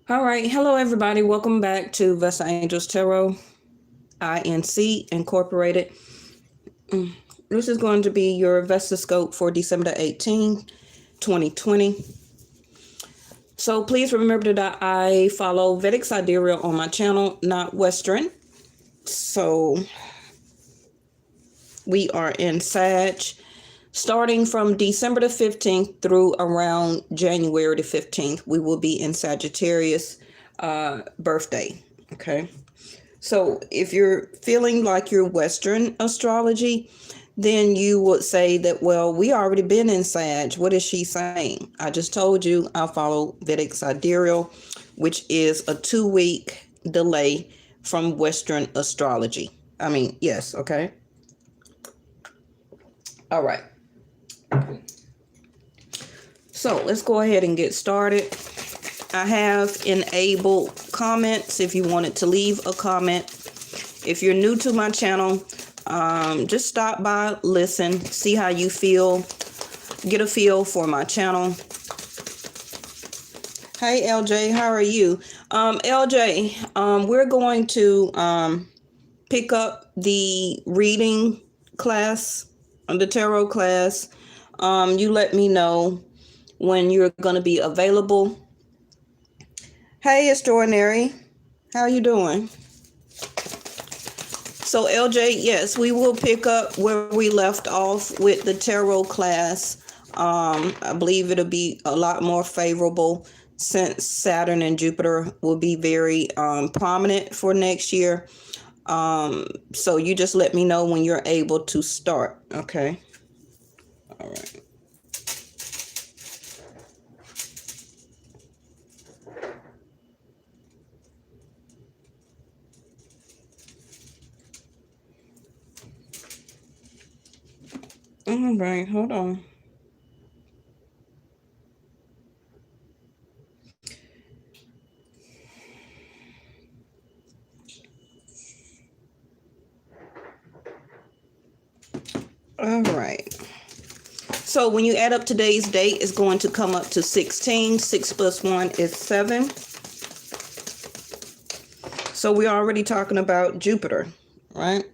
All right. Hello, everybody. Welcome back to Vestaangelstarot, INC Incorporated. This is going to be your Vesta scope for December 18, 2020. So please remember that I follow Vedic Sidereal on my channel, not Western. So we are in Sag, starting from December the 15th through around January the 15th. We will be in Sagittarius birthday. Okay. So if you're feeling like you're Western astrology, then you would say that, well, we already been in Sag. What is she saying? I just told you I follow Vedic Sidereal, which is a 2-week delay from Western astrology. Yes, okay. All right. So let's go ahead and get started. I have enabled comments if you wanted to leave a comment. If you're new to my channel, just stop by, listen, see how you feel, get a feel for my channel. Hey, LJ, how are you? LJ, we're going to pick up the reading class, the tarot class. You let me know when you're going to be available. Hey, Extraordinary, how you doing? So LJ, yes, we will pick up where we left off with the tarot class. I believe it'll be a lot more favorable since Saturn and Jupiter will be very prominent for next year. So you just let me know when you're able to start. Okay. All right. All right, hold on. All right. So when you add up today's date, it's going to come up to 16. 6 plus 1 is 7. So we're already talking about Jupiter, right?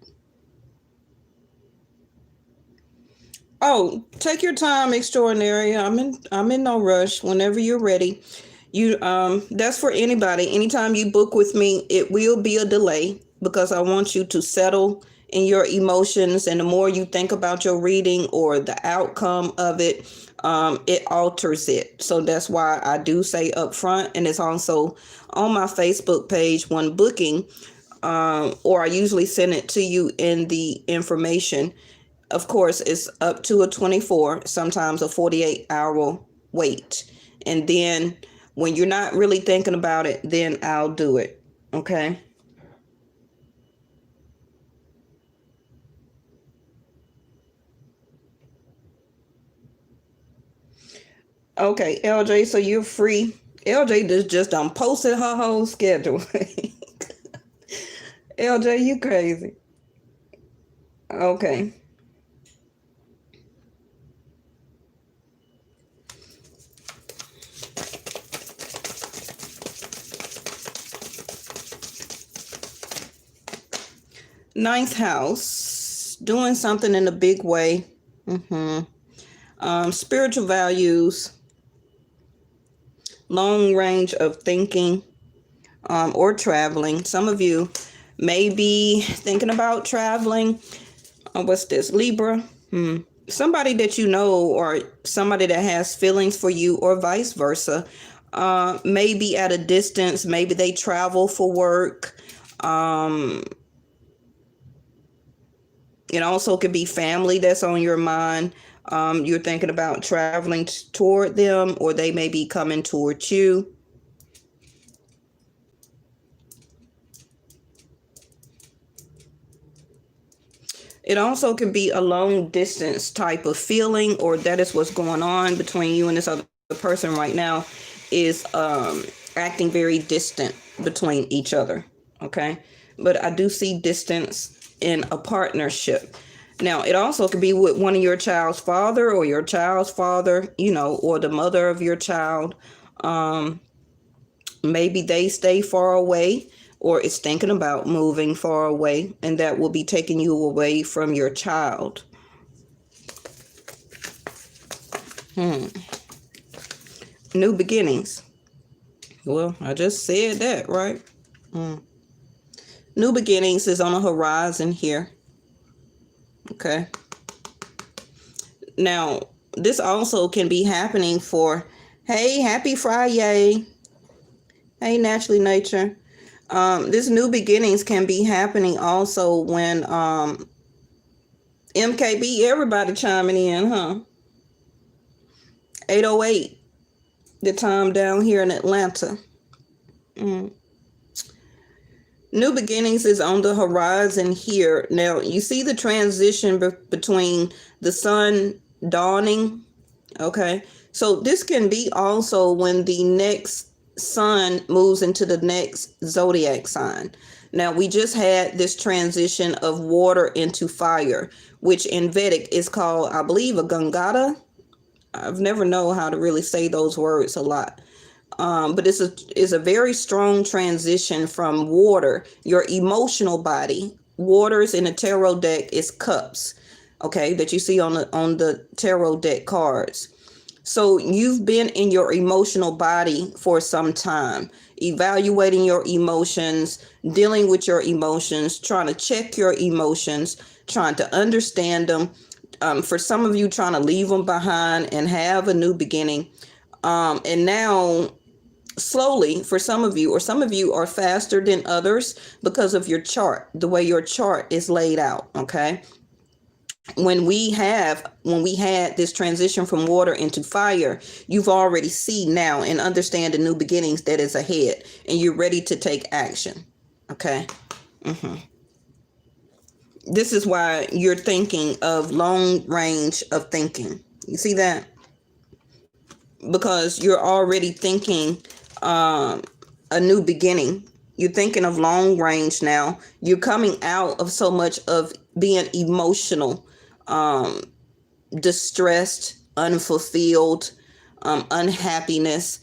Oh, take your time, Extraordinary. I'm in no rush. Whenever you're ready. That's for anybody. Anytime you book with me, it will be a delay because I want you to settle in your emotions, and the more you think about your reading or the outcome of it, it alters it. So that's why I do say up front, and it's also on my Facebook page when booking, or I usually send it to you in the information. Of course, it's up to a 24, sometimes a 48-hour wait. And then when you're not really thinking about it, then I'll do it. Okay. Okay, LJ, so you're free. LJ just posted her whole schedule. LJ, you crazy. Okay. Ninth house, doing something in a big way. Spiritual values, long range of thinking, or traveling. Some of you may be thinking about traveling. What's this? Libra. Somebody that you know, or somebody that has feelings for you, or vice versa, may be at a distance. Maybe they travel for work. It also could be family that's on your mind. You're thinking about traveling toward them, or they may be coming towards you. It also can be a long distance type of feeling, or that is what's going on between you and this other person right now, is acting very distant between each other. Okay. But I do see distance in a partnership. Now, it also could be with one of your child's father, or your child's father, or the mother of your child. Maybe they stay far away or is thinking about moving far away, and that will be taking you away from your child. New beginnings. Well, I just said that, right? New beginnings is on the horizon here. Okay. Now, this also can be happening for, hey, happy Friday. Hey, Naturally Nature. This new beginnings can be happening also when MKB, everybody chiming in, huh? 8:08, the time down here in Atlanta. New beginnings is on the horizon here. Now, you see the transition between the sun dawning. Okay. So this can be also when the next sun moves into the next zodiac sign. Now, we just had this transition of water into fire, which in Vedic is called, I believe, a Gangata. I've never known how to really say those words a lot. But it's a very strong transition from water, your emotional body. Waters in the tarot deck is cups, okay, that you see on the tarot deck cards. So you've been in your emotional body for some time, evaluating your emotions, dealing with your emotions, trying to check your emotions, trying to understand them. For some of you, trying to leave them behind and have a new beginning. And now, slowly, for some of you, or some of you are faster than others because of your chart, the way your chart is laid out. Okay. When we had this transition from water into fire, you've already seen now and understand the new beginnings that is ahead, and you're ready to take action. Okay. This is why you're thinking of long range of thinking. You see that? Because you're already thinking a new beginning. You're thinking of long range now. You're coming out of so much of being emotional, distressed, unfulfilled, unhappiness,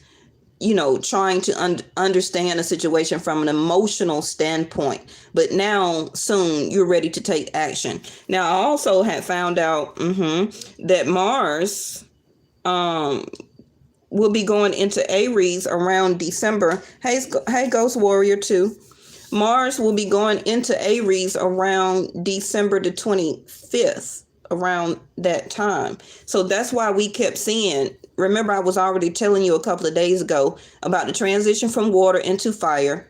trying to understand a situation from an emotional standpoint. But now, soon, you're ready to take action. Now, I also had found out that Mars will be going into Aries around December. Hey, Ghost Warrior 2. Mars will be going into Aries around December the 25th, around that time. So that's why we kept seeing, remember I was already telling you a couple of days ago about the transition from water into fire.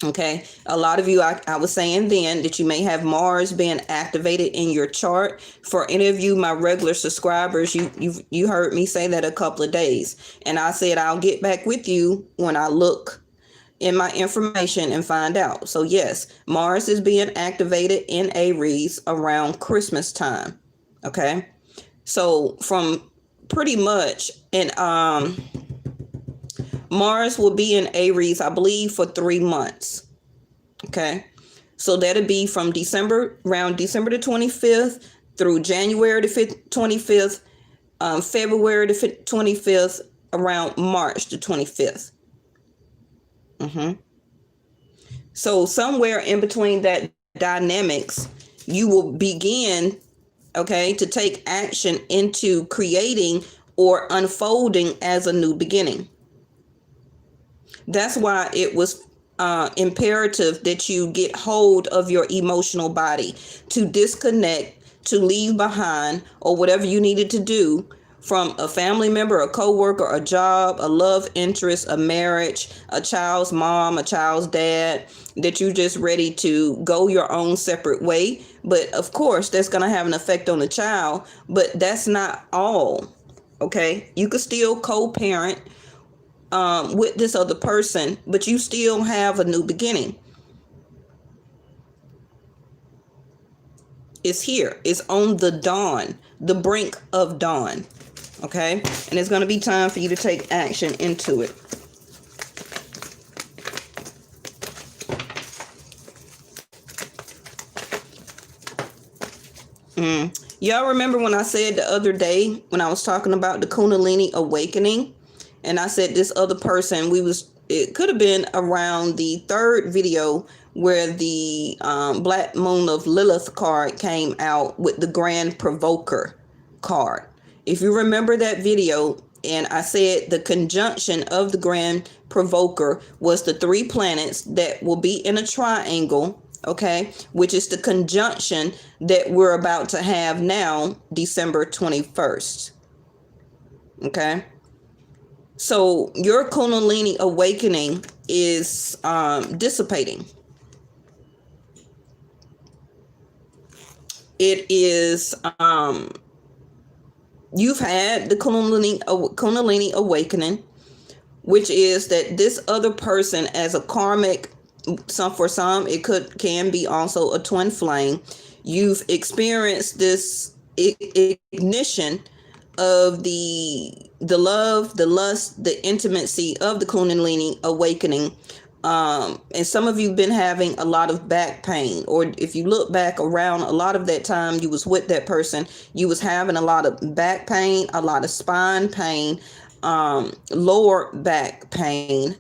Okay. A lot of you, I was saying then that you may have Mars being activated in your chart. For any of you, my regular subscribers, you heard me say that a couple of days. And I said, I'll get back with you when I look in my information and find out. So yes, Mars is being activated in Aries around Christmas time. Okay. So from pretty much, and Mars will be in Aries, I believe, for 3 months. Okay. So that'll be from around December the 25th through January the 25th, February the 25th, around March the 25th. So somewhere in between that dynamics, you will begin, okay, to take action into creating or unfolding as a new beginning. That's why it was imperative that you get hold of your emotional body, to disconnect, to leave behind, or whatever you needed to do from a family member, a coworker, a job, a love interest, a marriage, a child's mom, a child's dad, that you're just ready to go your own separate way. But of course, that's going to have an effect on the child, but that's not all. Okay. You could still co-parent with this other person, but you still have a new beginning. It's here. It's on the dawn, the brink of dawn. Okay. And it's going to be time for you to take action into it. Y'all remember when I said the other day when I was talking about the Kundalini Awakening, and I said this other person, we was it could have been around the third video where the Black Moon of Lilith card came out with the Grand Provoker card. If you remember that video, and I said the conjunction of the Grand Provoker was the 3 planets that will be in a triangle, okay, which is the conjunction that we're about to have now, December 21st. Okay. So your Kundalini awakening is dissipating. It is, you've had the Kundalini awakening, which is that this other person as a karmic, for some, it can be also a twin flame. You've experienced this ignition of the love, the lust, the intimacy of the Kundalini awakening. And some of you have been having a lot of back pain, or if you look back around a lot of that time you was with that person, you was having a lot of back pain, a lot of spine pain, lower back pain,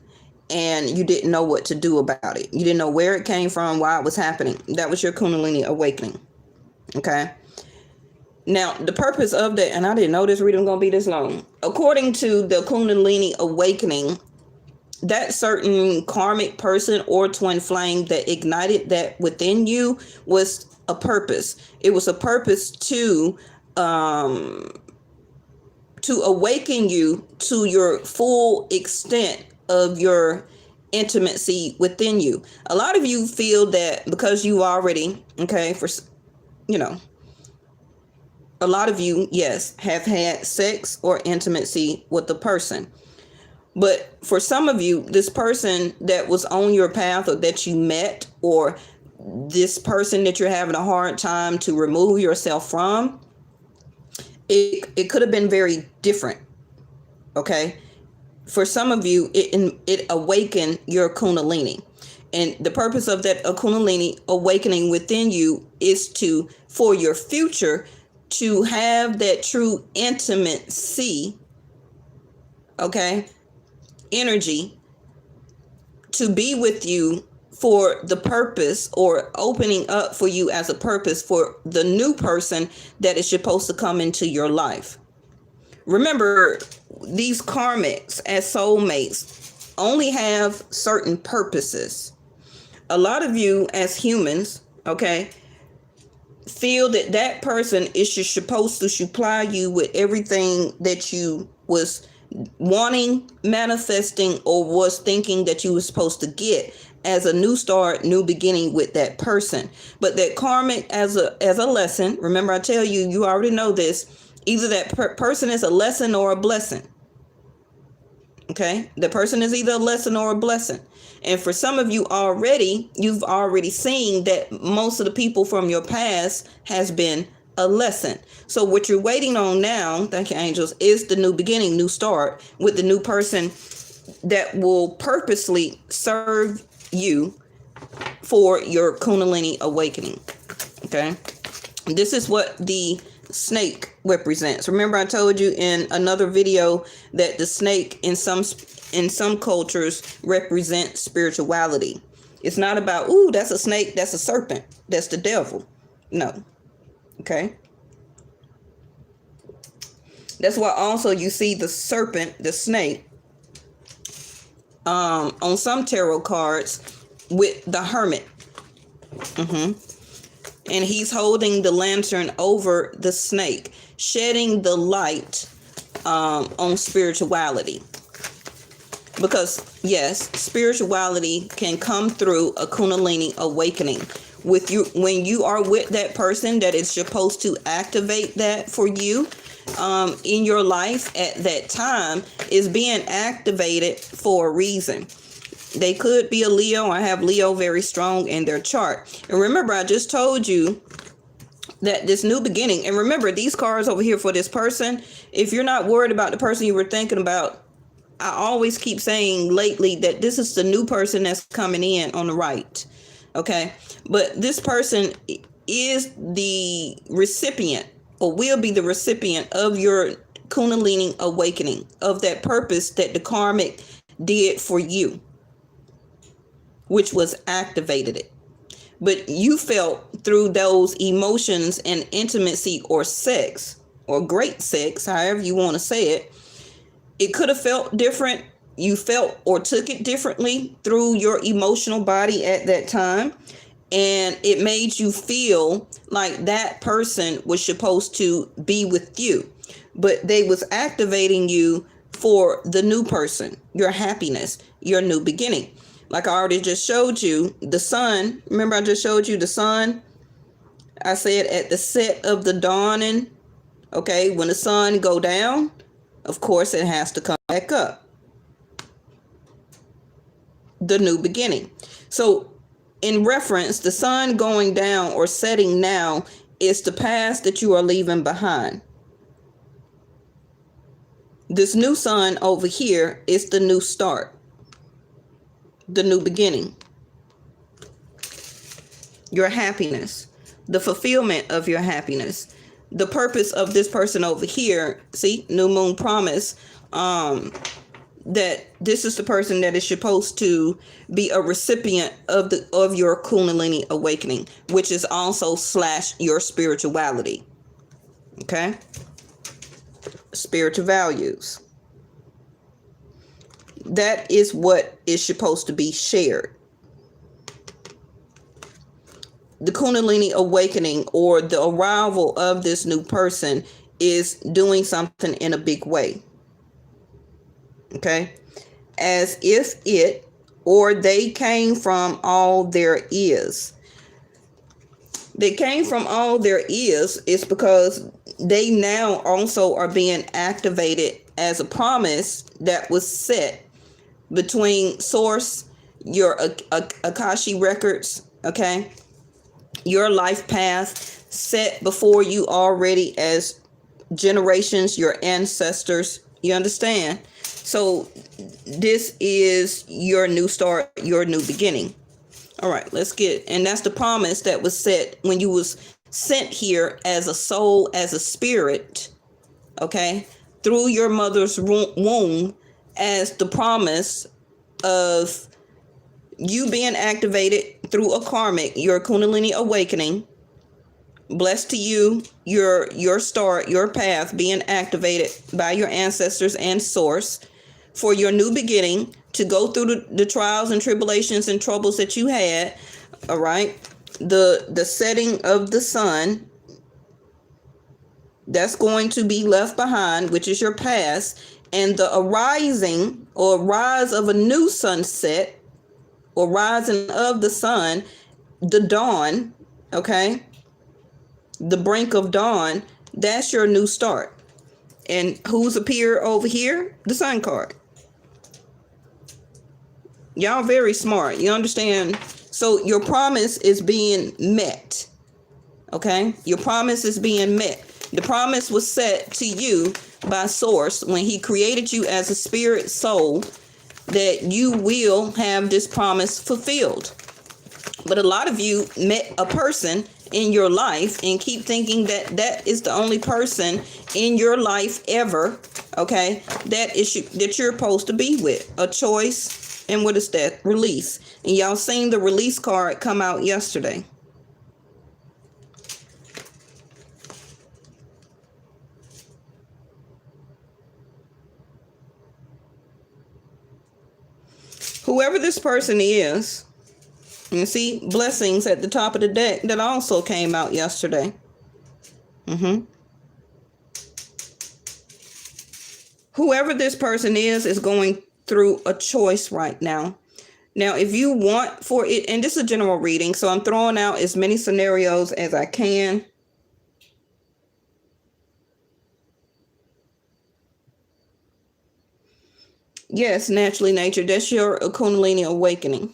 and you didn't know what to do about it. You didn't know where it came from, why it was happening. That was your Kundalini awakening. Okay. Now, the purpose of that, and I didn't know this reading was going to be this long. According to the Kundalini awakening, that certain karmic person or twin flame that ignited that within you was a purpose. It was a purpose to awaken you to your full extent of your intimacy within you. A lot of you feel that because you already, okay, a lot of you, yes, have had sex or intimacy with the person. But for some of you, this person that was on your path or that you met, or this person that you're having a hard time to remove yourself from, it could have been very different. Okay. For some of you, it awakened your Kundalini. And the purpose of that Kundalini awakening within you is for your future, to have that true intimacy, okay, energy, to be with you for the purpose, or opening up for you as a purpose for the new person that is supposed to come into your life. Remember, these karmics as soulmates only have certain purposes. A lot of you as humans, okay, feel that person is supposed to supply you with everything that you was wanting, manifesting, or was thinking that you were supposed to get as a new start, new beginning with that person. But that karmic as a lesson, remember I tell you, you already know this, either that person is a lesson or a blessing. Okay, the person is either a lesson or a blessing. And for some of you you've already seen that most of the people from your past has been a lesson. So what you're waiting on now, thank you, angels, is the new beginning, new start with the new person that will purposely serve you for your Kundalini awakening. Okay, this is what the snake represents. Remember I told you in another video that the snake in some cultures represent spirituality. It's not about, ooh, that's a snake, that's a serpent, that's the devil. No. Okay. That's why also you see the serpent, the snake, on some tarot cards with the hermit. And he's holding the lantern over the snake, shedding the light on spirituality. Because yes, spirituality can come through a Kundalini awakening. With you, when you are with that person that is supposed to activate that for you in your life at that time, is being activated for a reason. They could be a Leo, or have Leo very strong in their chart. And remember, I just told you that this new beginning, and remember these cards over here for this person, if you're not worried about the person you were thinking about, I always keep saying lately that this is the new person that's coming in on the right. Okay. But this person is the recipient, or will be the recipient of your Kundalini awakening, of that purpose that the karmic did for you, which was activated it. But you felt through those emotions and intimacy or sex or great sex, however you want to say it, it could have felt different. You felt or took it differently through your emotional body at that time. And it made you feel like that person was supposed to be with you, but they was activating you for the new person, your happiness, your new beginning. Like I already just showed you the sun. Remember I just showed you the sun? I said at the set of the dawning, okay, when the sun go down, of course it has to come back up. The new beginning. So in reference, the sun going down or setting now is the past that you are leaving behind. This new sun over here is the new start, the new beginning, your happiness, the fulfillment of your happiness, the purpose of this person over here. See, new moon promise, that this is the person that is supposed to be a recipient of your Kundalini Awakening, which is also / your spirituality. Okay? Spiritual values. That is what is supposed to be shared. The Kundalini Awakening or the arrival of this new person is doing something in a big way. Okay, as if it or they came from all there is. They came from all there is because they now also are being activated as a promise that was set between source, your Akashic records, okay, your life path set before you already as generations, your ancestors. You understand? So this is your new start, your new beginning. All right, let's get, and that's the promise that was set when you was sent here as a soul, as a spirit, okay, through your mother's womb, as the promise of you being activated through a karmic, your Kundalini Awakening. Blessed to you, your start, your path being activated by your ancestors and source for your new beginning, to go through the trials and tribulations and troubles that you had. All right. The setting of the sun, that's going to be left behind, which is your past, and the arising or rise of a new sunset or rising of the sun, the dawn, okay, the brink of dawn, that's your new start. And who's appeared over here? The sun card. Y'all very smart. You understand? So your promise is being met. Okay? Your promise is being met. The promise was set to you by source when he created you as a spirit soul, that you will have this promise fulfilled. But a lot of you met a person in your life and keep thinking that that is the only person in your life ever, okay, that you're supposed to be with. A choice. And what is that? Release. And y'all seen the release card come out yesterday. Whoever this person is, you see blessings at the top of the deck that also came out yesterday. Whoever this person is going through a choice right now. Now, if you want for it, and this is a general reading, so I'm throwing out as many scenarios as I can. Yes, naturally nature. That's your Kundalini Awakening.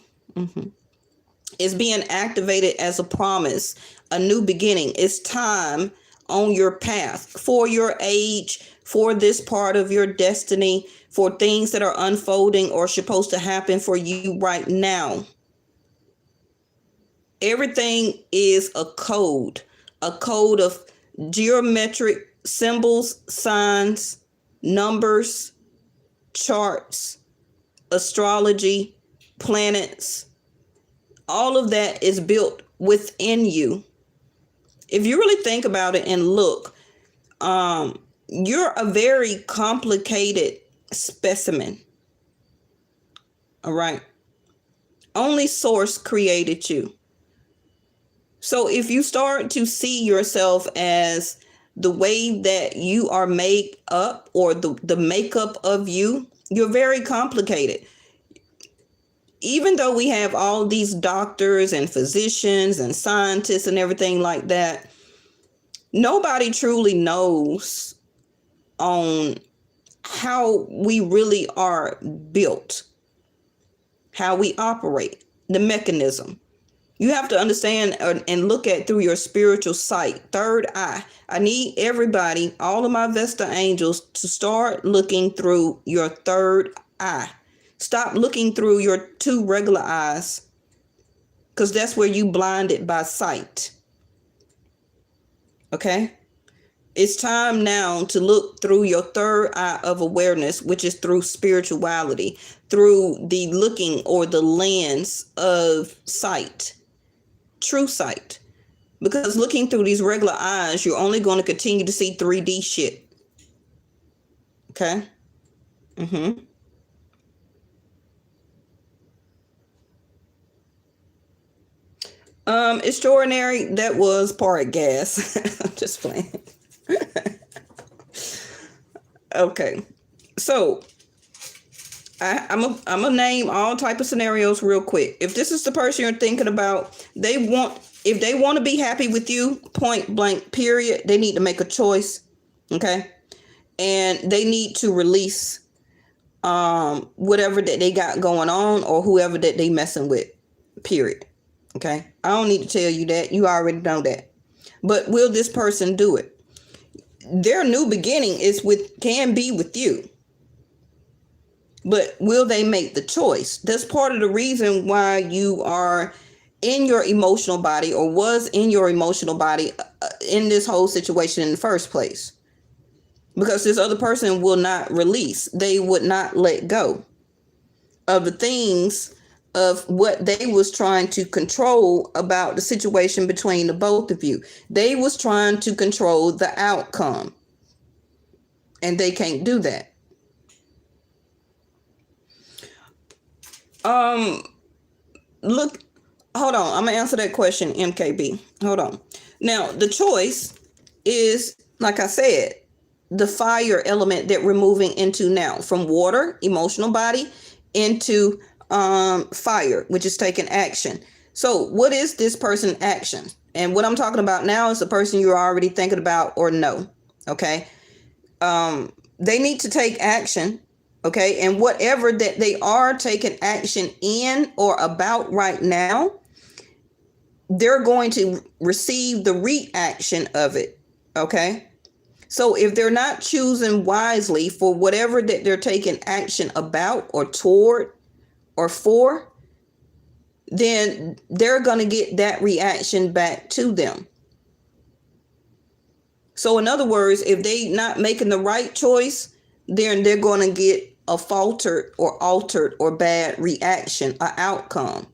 It's being activated as a promise, a new beginning. It's time on your path for your age, for this part of your destiny, for things that are unfolding or supposed to happen for you right now. Everything is a code of geometric symbols, signs, numbers, charts, astrology, planets, all of that is built within you. If you really think about it and look, you're a very complicated specimen. All right. Only source created you. So if you start to see yourself as the way that you are made up, or the makeup of you, you're very complicated. Even though we have all these doctors and physicians and scientists and everything like that, nobody truly knows on how we really are built, how we operate, the mechanism. You have to understand and look at through your spiritual sight, third eye. I need everybody, all of my Vesta angels, to start looking through your third eye. Stop looking through your two regular eyes, because that's where you blinded by sight. Okay? It's time now to look through your third eye of awareness, which is through spirituality, through the looking or the lens of sight, true sight. Because looking through these regular eyes, you're only going to continue to see 3D shit. Okay? Extraordinary, that was part gas. I'm just playing. Okay, so I'm gonna name all type of scenarios real quick. If this is the person you're thinking about, if they want to be happy with you, point blank period, they need to make a choice. Okay, and they need to release whatever that they got going on, or whoever that they messing with, period. Okay, I don't need to tell you that, you already know that. But will this person do it? Their new beginning can be with you, but will they make the choice? That's part of the reason why you are in your emotional body, or was in your emotional body in this whole situation in the first place, because this other person will not release. They would not let go of the things of what they was trying to control about the situation between the both of you. They was trying to control the outcome, and they can't do that. Look, hold on. I'm gonna answer that question, MKB. Hold on. Now, the choice is, like I said, the fire element that we're moving into now, from water, emotional body, into fire, which is taking action. So what is this person action? And what I'm talking about now is the person you're already thinking about or no. Okay. They need to take action. Okay. And whatever that they are taking action in or about right now, they're going to receive the reaction of it. Okay. So if they're not choosing wisely for whatever that they're taking action about or toward or for, then they're going to get that reaction back to them. So in other words, if they not making the right choice, then they're going to get a faltered or altered or bad reaction, an outcome.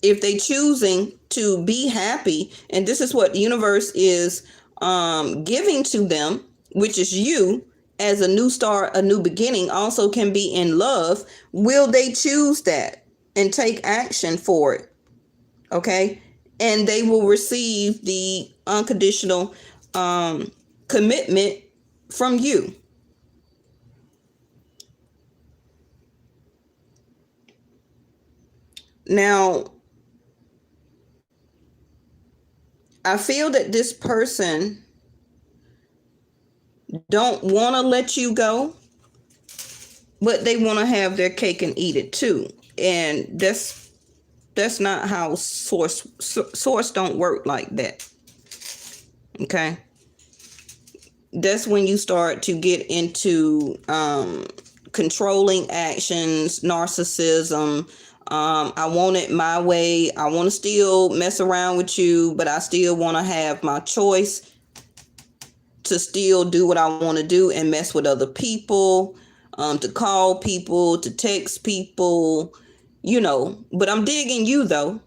If they choosing to be happy, and this is what the universe is giving to them, which is you, as a new start, a new beginning, also can be in love. Will they choose that and take action for it? Okay. And they will receive the unconditional commitment from you. Now, I feel that this person don't want to let you go, but they want to have their cake and eat it too. And that's not how source don't work like that. Okay. That's when you start to get into controlling actions, narcissism. I want it my way. I want to still mess around with you, but I still want to have my choice to still do what I want to do and mess with other people. to call people, to text people, but I'm digging you though.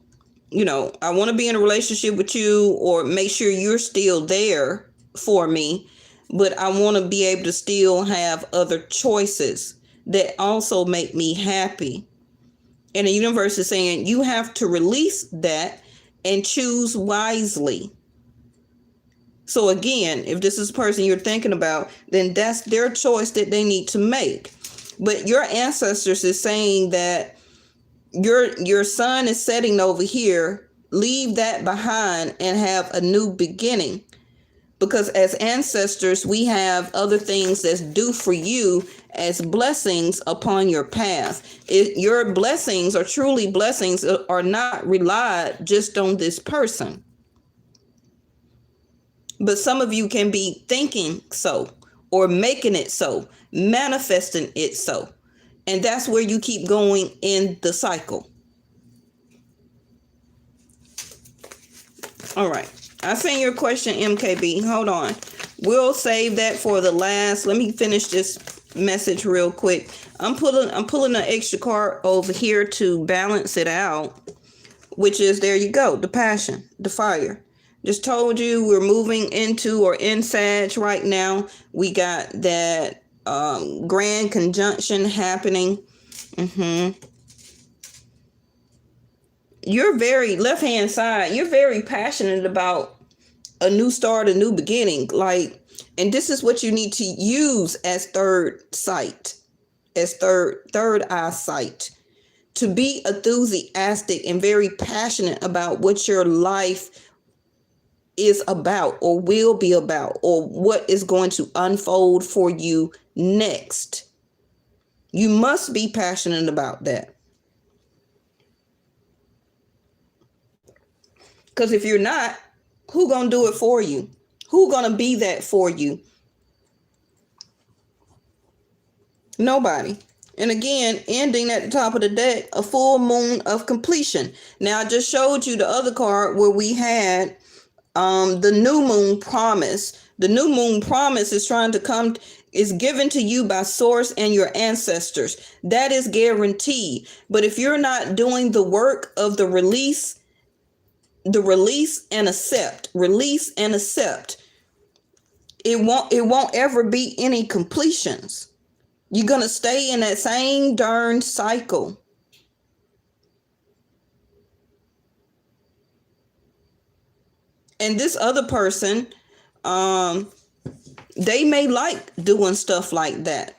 I want to be in a relationship with you or make sure you're still there for me, but I want to be able to still have other choices that also make me happy. And the universe is saying you have to release that and choose wisely. So again, if this is a person you're thinking about, then that's their choice that they need to make. But your ancestors is saying that your sun is setting over here, leave that behind and have a new beginning. Because as ancestors, we have other things that's due for you as blessings upon your path. Your blessings are truly blessings, are not relied just on this person. But some of you can be thinking so, or making it so, manifesting it so. And that's where you keep going in the cycle. All right. I seen your question, MKB. Hold on. We'll save that for the last. Let me finish this message real quick. I'm pulling an extra card over here to balance it out, which is, there you go, the passion, the fire. Just told you we're moving into or in Sag right now. We got that grand conjunction happening. You're very left hand side. You're very passionate about a new start, a new beginning. And this is what you need to use as third sight, as third eye sight, to be enthusiastic and very passionate about what your life is about or will be about, or what is going to unfold for you next. You must be passionate about that. Because if you're not, who gonna do it for you? Who gonna be that for you? Nobody. And again, ending at the top of the deck, a full moon of completion. Now, I just showed you the other card where we had the new moon promise. The new moon promise is is given to you by source and your ancestors. That is guaranteed. But if you're not doing the work of the release and accept, it won't ever be any completions. You're going to stay in that same darn cycle. And this other person, they may like doing stuff like that.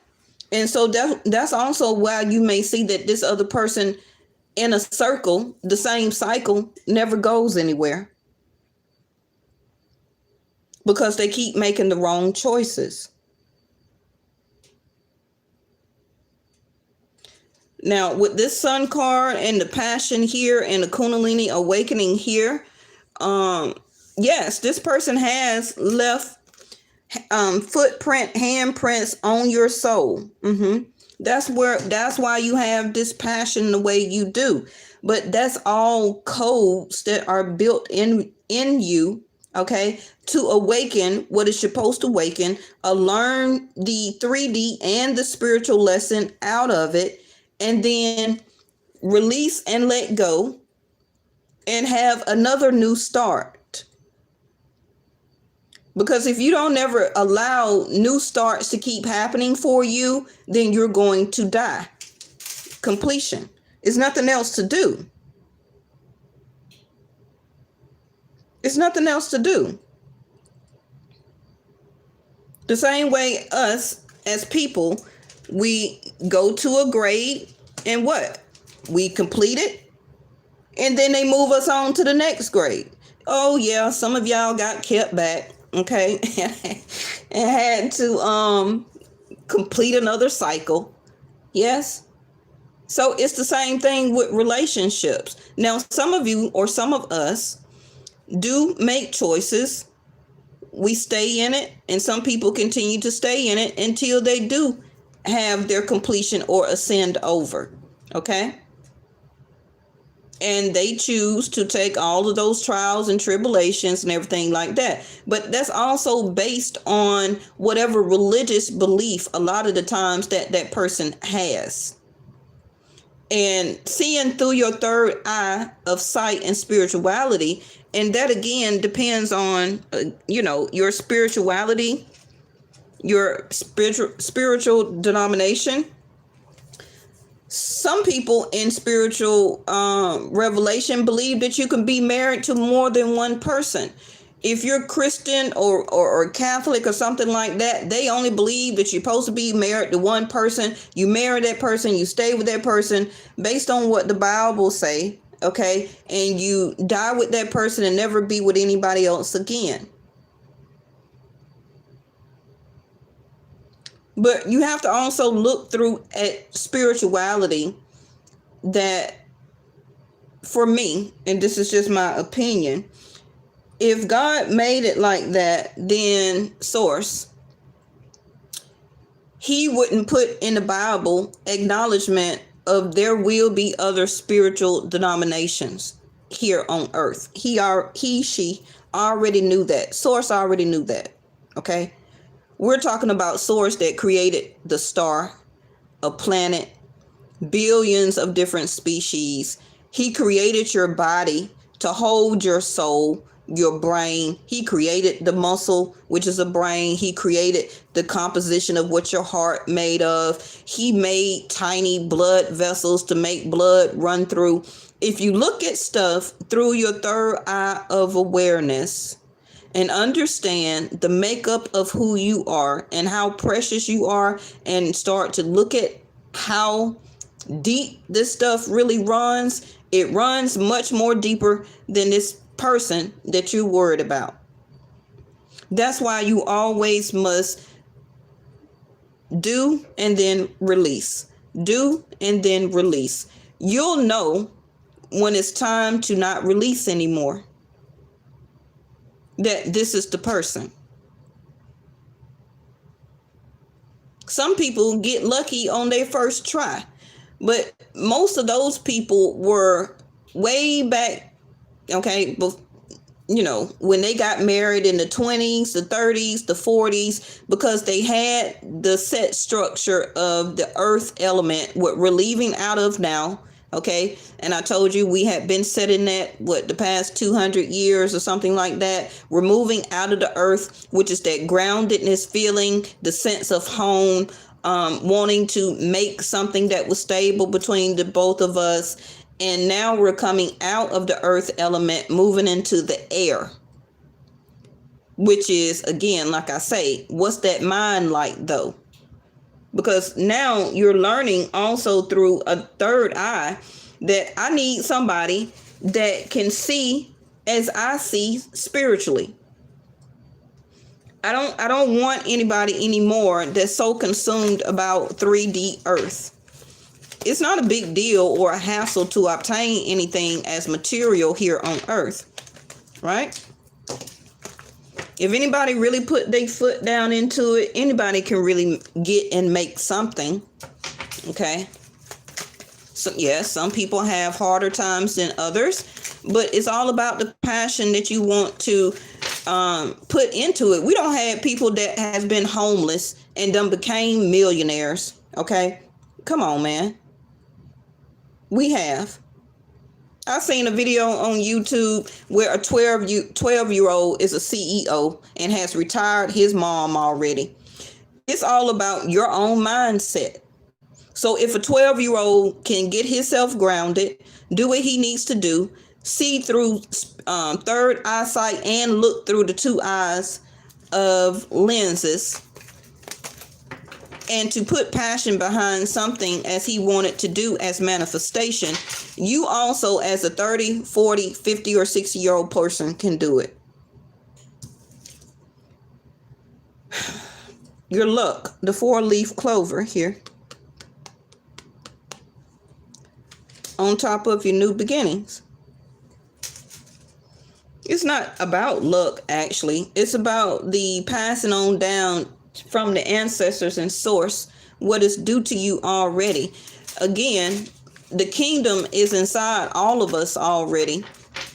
And so that's also why you may see that this other person in a circle, the same cycle, never goes anywhere. Because they keep making the wrong choices. Now, with this sun card and the passion here and the Kundalini Awakening here, yes, this person has left handprints on your soul. That's why you have this passion the way you do. But that's all codes that are built in you, okay, to awaken what is supposed to awaken, learn the 3D and the spiritual lesson out of it, and then release and let go and have another new start. Because if you don't ever allow new starts to keep happening for you, then you're going to die. Completion. There's nothing else to do. It's nothing else to do. The same way us as people, we go to a grade and what? We complete it. And then they move us on to the next grade. Oh yeah, some of y'all got kept back. Okay, and had to complete another cycle. Yes. So it's the same thing with relationships. Now, some of you or some of us do make choices. We stay in it, and some people continue to stay in it until they do have their completion or ascend over. Okay. And they choose to take all of those trials and tribulations and everything like that. But that's also based on whatever religious belief a lot of the times that person has. And seeing through your third eye of sight and spirituality, and that again depends on your spirituality, your spiritual denomination. Some people in spiritual revelation believe that you can be married to more than one person. If you're Christian or Catholic or something like that, they only believe that you're supposed to be married to one person. You marry that person, you stay with that person based on what the Bible say, okay? And you die with that person and never be with anybody else again. But you have to also look through at spirituality that, for me, and this is just my opinion, if God made it like that, then source, he wouldn't put in the Bible acknowledgement of there will be other spiritual denominations here on earth. She already knew that. Source already knew that. Okay. We're talking about source that created the star, a planet, billions of different species. He created your body to hold your soul, your brain. He created the muscle, which is a brain. He created the composition of what your heart made of. He made tiny blood vessels to make blood run through. If you look at stuff through your third eye of awareness and understand the makeup of who you are and how precious you are, and start to look at how deep this stuff really runs, it runs much more deeper than this person that you're worried about. That's why you always must do and then release. Do and then release. You'll know when it's time to not release anymore, that this is the person. Some people get lucky on their first try, but most of those people were way back, okay, when they got married in the 20s, the 30s, the 40s, because they had the set structure of the earth element, what we're leaving out of now. Okay. And I told you we had been setting that, the past 200 years or something like that. We're moving out of the earth, which is that groundedness feeling, the sense of home, wanting to make something that was stable between the both of us. And now we're coming out of the earth element, moving into the air, which is, again, like I say, what's that mind like though? Because now you're learning also through a third eye that I need somebody that can see as I see spiritually. I don't want anybody anymore that's so consumed about 3D earth. It's not a big deal or a hassle to obtain anything as material here on earth, right? If anybody really put their foot down into it, anybody can really get and make something. Okay. So yes, some people have harder times than others, but it's all about the passion that you want to put into it. We don't have people that has been homeless and then became millionaires. Okay. Come on, man. We have. I seen a video on YouTube where a 12-year-old is a CEO and has retired his mom already. It's all about your own mindset. So if a 12-year-old can get himself grounded, do what he needs to do, see through third eyesight and look through the two eyes of lenses, and to put passion behind something as he wanted to do as manifestation, you also as a 30, 40, 50 or 60-year-old person can do it. Your luck, the 4-leaf clover here on top of your new beginnings. It's not about luck, actually. It's about the passing on down from the ancestors and source what is due to you already. Again, the kingdom is inside all of us already.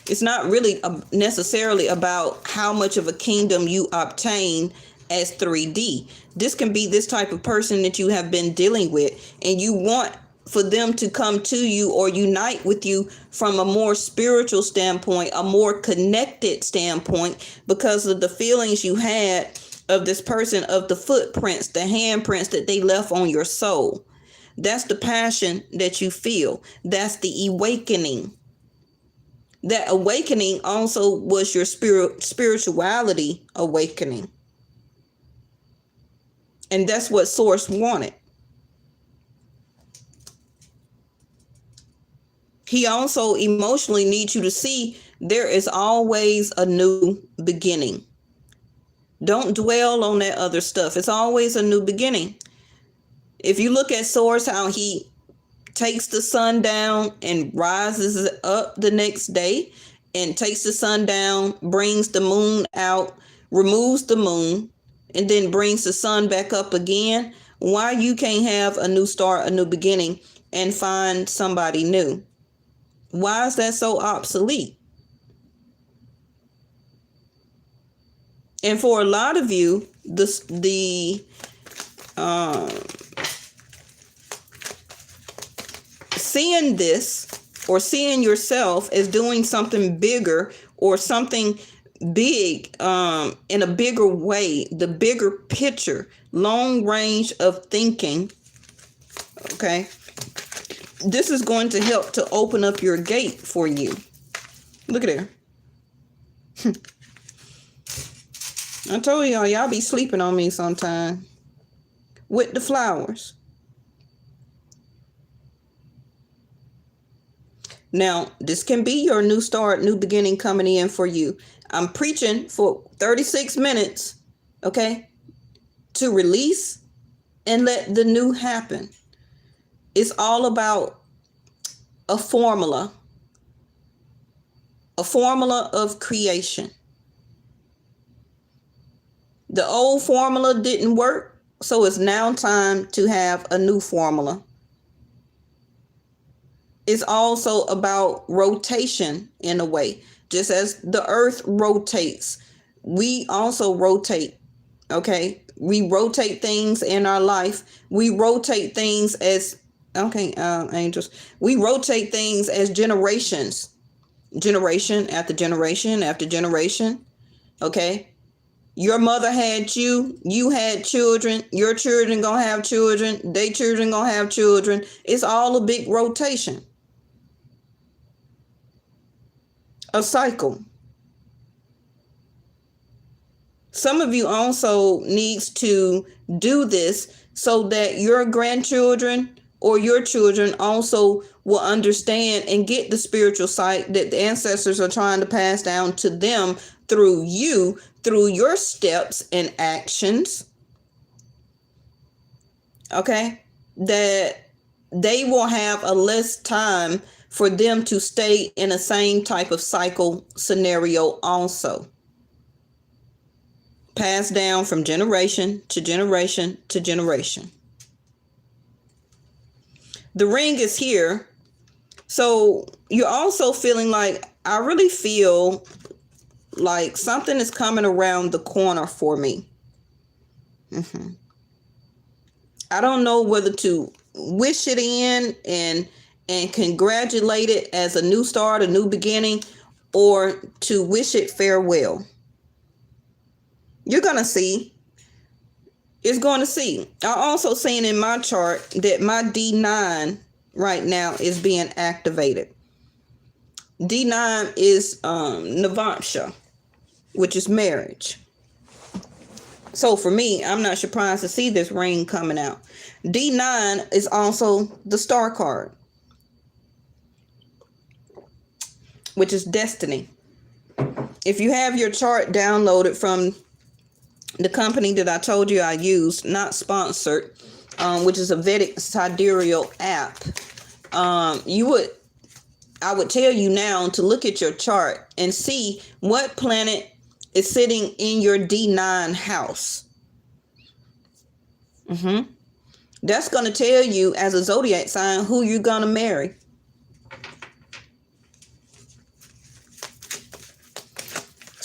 It's not really necessarily about how much of a kingdom you obtain as 3D. This can be this type of person that you have been dealing with, and you want for them to come to you or unite with you from a more spiritual standpoint, a more connected standpoint, because of the feelings you had of this person, of the footprints, the handprints that they left on your soul. That's the passion that you feel. That's the awakening. That awakening also was your spirituality awakening. And that's what Source wanted. He also emotionally needs you to see there is always a new beginning. Don't dwell on that other stuff. It's always a new beginning. If you look at Source, how he takes the sun down and rises up the next day, and takes the sun down, brings the moon out, removes the moon, and then brings the sun back up again. Why you can't have a new start, a new beginning, and find somebody new? Why is that so obsolete? And for a lot of you, seeing this or seeing yourself as doing something bigger or something big in a bigger way, the bigger picture, long range of thinking, okay, this is going to help to open up your gate for you. Look at there. I told y'all be sleeping on me sometime with the flowers. Now, this can be your new start, new beginning coming in for you. I'm preaching for 36 minutes, okay, to release and let the new happen. It's all about a formula of creation. The old formula didn't work, so it's now time to have a new formula. It's also about rotation in a way. Just as the earth rotates, we also rotate, okay? We rotate things in our life. We rotate things as, angels. We rotate things as generations. Generation after generation after generation, okay? Your mother had you, you had children, your children gonna have children, they children gonna have children. It's all a big rotation. A cycle. Some of you also needs to do this so that your grandchildren or your children also will understand and get the spiritual sight that the ancestors are trying to pass down to them through you, through your steps and actions. Okay? That they will have a less time for them to stay in the same type of cycle scenario also. Passed down from generation to generation to generation. The ring is here. So you're also feeling like, I really feel like something is coming around the corner for me. I don't know whether to wish it in and congratulate it as a new start, a new beginning, or to wish it farewell. You're going to see. It's going to see. I'm also seeing in my chart that my D9 right now is being activated. D9 is Navamsha, which is marriage. So for me, I'm not surprised to see this ring coming out. D9 is also the star card, which is destiny. If you have your chart downloaded from the company that I told you I used, not sponsored, which is a Vedic Astrology App, I would tell you now to look at your chart and see what planet is sitting in your D9 house. That's going to tell you as a zodiac sign who you're going to marry.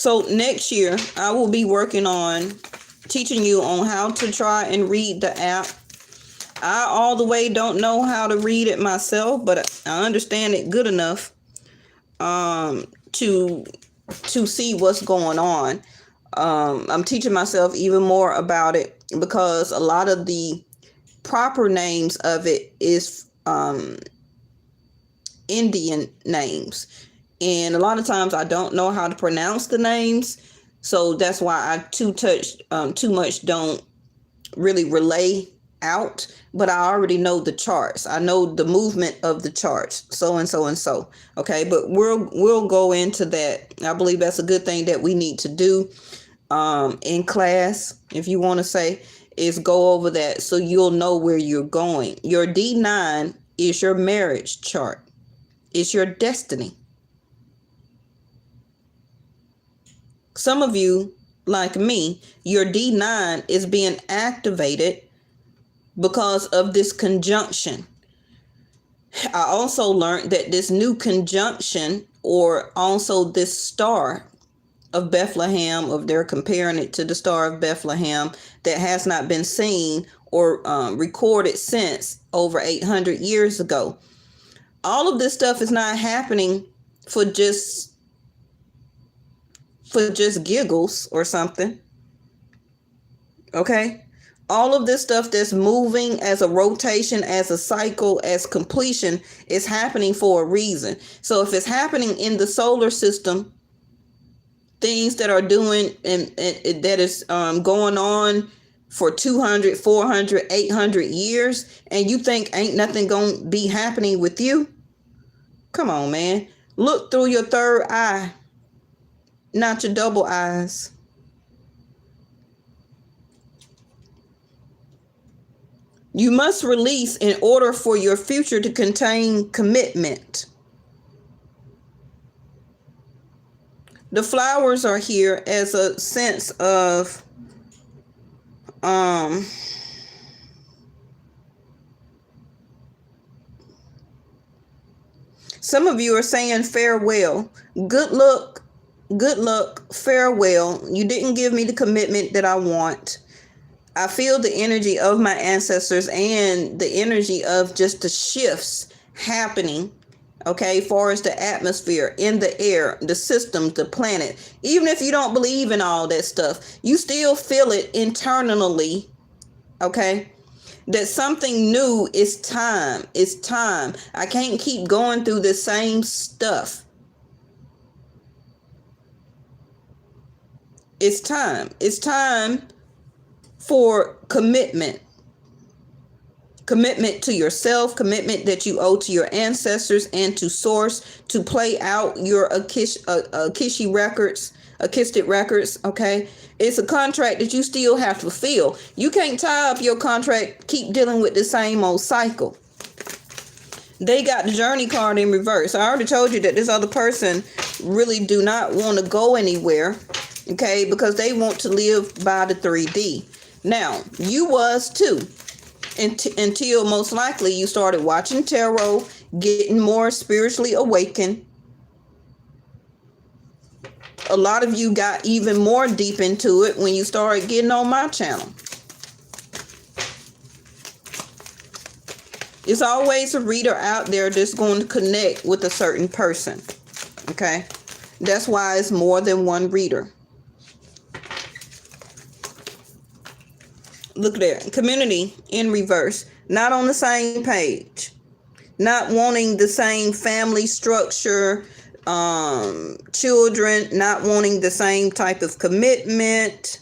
So next year, I will be working on teaching you on how to try and read the app. I all the way don't know how to read it myself, but I understand it good enough to see what's going on. I'm teaching myself even more about it because a lot of the proper names of it is Indian names. And a lot of times I don't know how to pronounce the names. So that's why I too much don't really relay out. But I already know the charts. I know the movement of the charts. So and so and so. Okay, but we'll go into that. I believe that's a good thing that we need to do in class, if you want to say, is go over that so you'll know where you're going. Your D9 is your marriage chart. It's your destiny. Some of you, like me, your D9 is being activated because of this conjunction. I also learned that this new conjunction, or also this star of Bethlehem, of they're comparing it to the Star of Bethlehem, that has not been seen or recorded since over 800 years ago. All of this stuff is not happening for just giggles or something. Okay? All of this stuff that's moving as a rotation, as a cycle, as completion is happening for a reason. So if it's happening in the solar system, things that are doing and that is going on for 200, 400, 800 years, and you think ain't nothing going to be happening with you? Come on, man. Look through your third eye, not your double eyes. You must release in order for your future to contain commitment. The flowers are here as a sense of some of you are saying farewell. Good luck, farewell. You didn't give me the commitment that I want. I feel the energy of my ancestors and the energy of just the shifts happening. Okay, far as the atmosphere, in the air, the systems, the planet. Even if you don't believe in all that stuff, you still feel it internally. Okay, that something new is time. It's time. I can't keep going through the same stuff. It's time. It's time for commitment. Commitment to yourself, commitment that you owe to your ancestors and to source, to play out your akishic records, okay? It's a contract that you still have to fulfill. You can't tie up your contract, keep dealing with the same old cycle. They got the journey card in reverse. I already told you that this other person really do not want to go anywhere, okay? Because they want to live by the 3D. Now, you was too. Until most likely you started watching tarot, getting more spiritually awakened. A lot of you got even more deep into it when you started getting on my channel. There's always a reader out there that's going to connect with a certain person. Okay? That's why it's more than one reader. Look there. Community in reverse. Not on the same page. Not wanting the same family structure. Children. Not wanting the same type of commitment.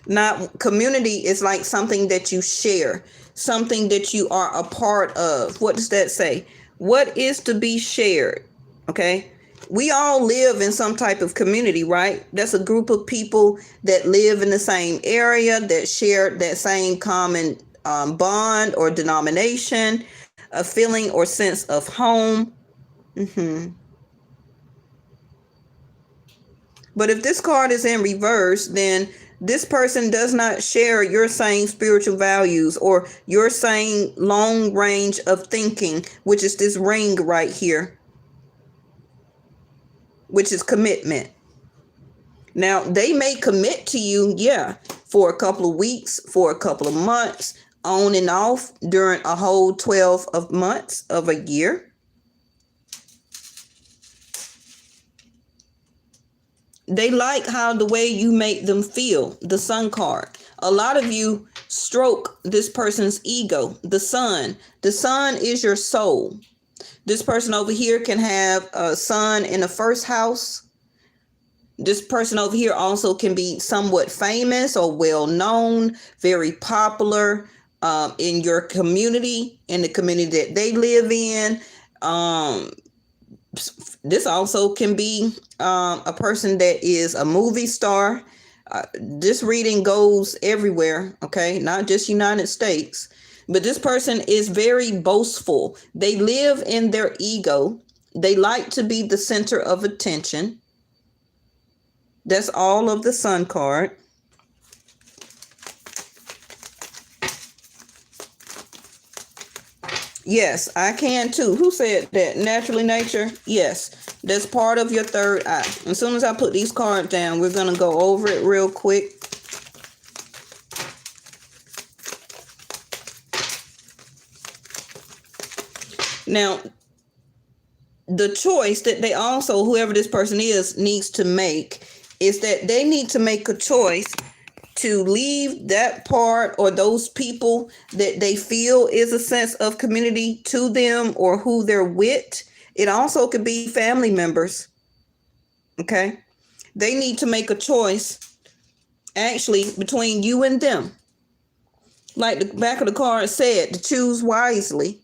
Not community is like something that you share. Something that you are a part of. What does that say? What is to be shared? Okay. We all live in some type of community, right? That's a group of people that live in the same area, that share that same common bond or denomination, a feeling or sense of home. But if this card is in reverse, then this person does not share your same spiritual values or your same long range of thinking, which is this ring right here. which is commitment. Now, they may commit to you, for a couple of weeks, for a couple of months, on and off during a whole 12 of months of a year. They like how the way you make them feel, the Sun card. A lot of you stroke this person's ego, the Sun. The Sun is your soul. This person over here can have a Sun in the first house. This person over here also can be somewhat famous or well known, very popular in your community, in the community that they live in. This also can be a person that is a movie star. This reading goes everywhere, okay? Not just United States. But this person is very boastful. They live in their ego. They like to be the center of attention. That's all of the Sun card. Yes, I can too. Who said that? Naturally nature? Yes, that's part of your third eye. As soon as I put these cards down, we're going to go over it real quick. Now, the choice that they also, whoever this person is, needs to make is that they need to make a choice to leave that part or those people that they feel is a sense of community to them or who they're with. It also could be family members. Okay. They need to make a choice actually between you and them. Like the back of the card said, to choose wisely.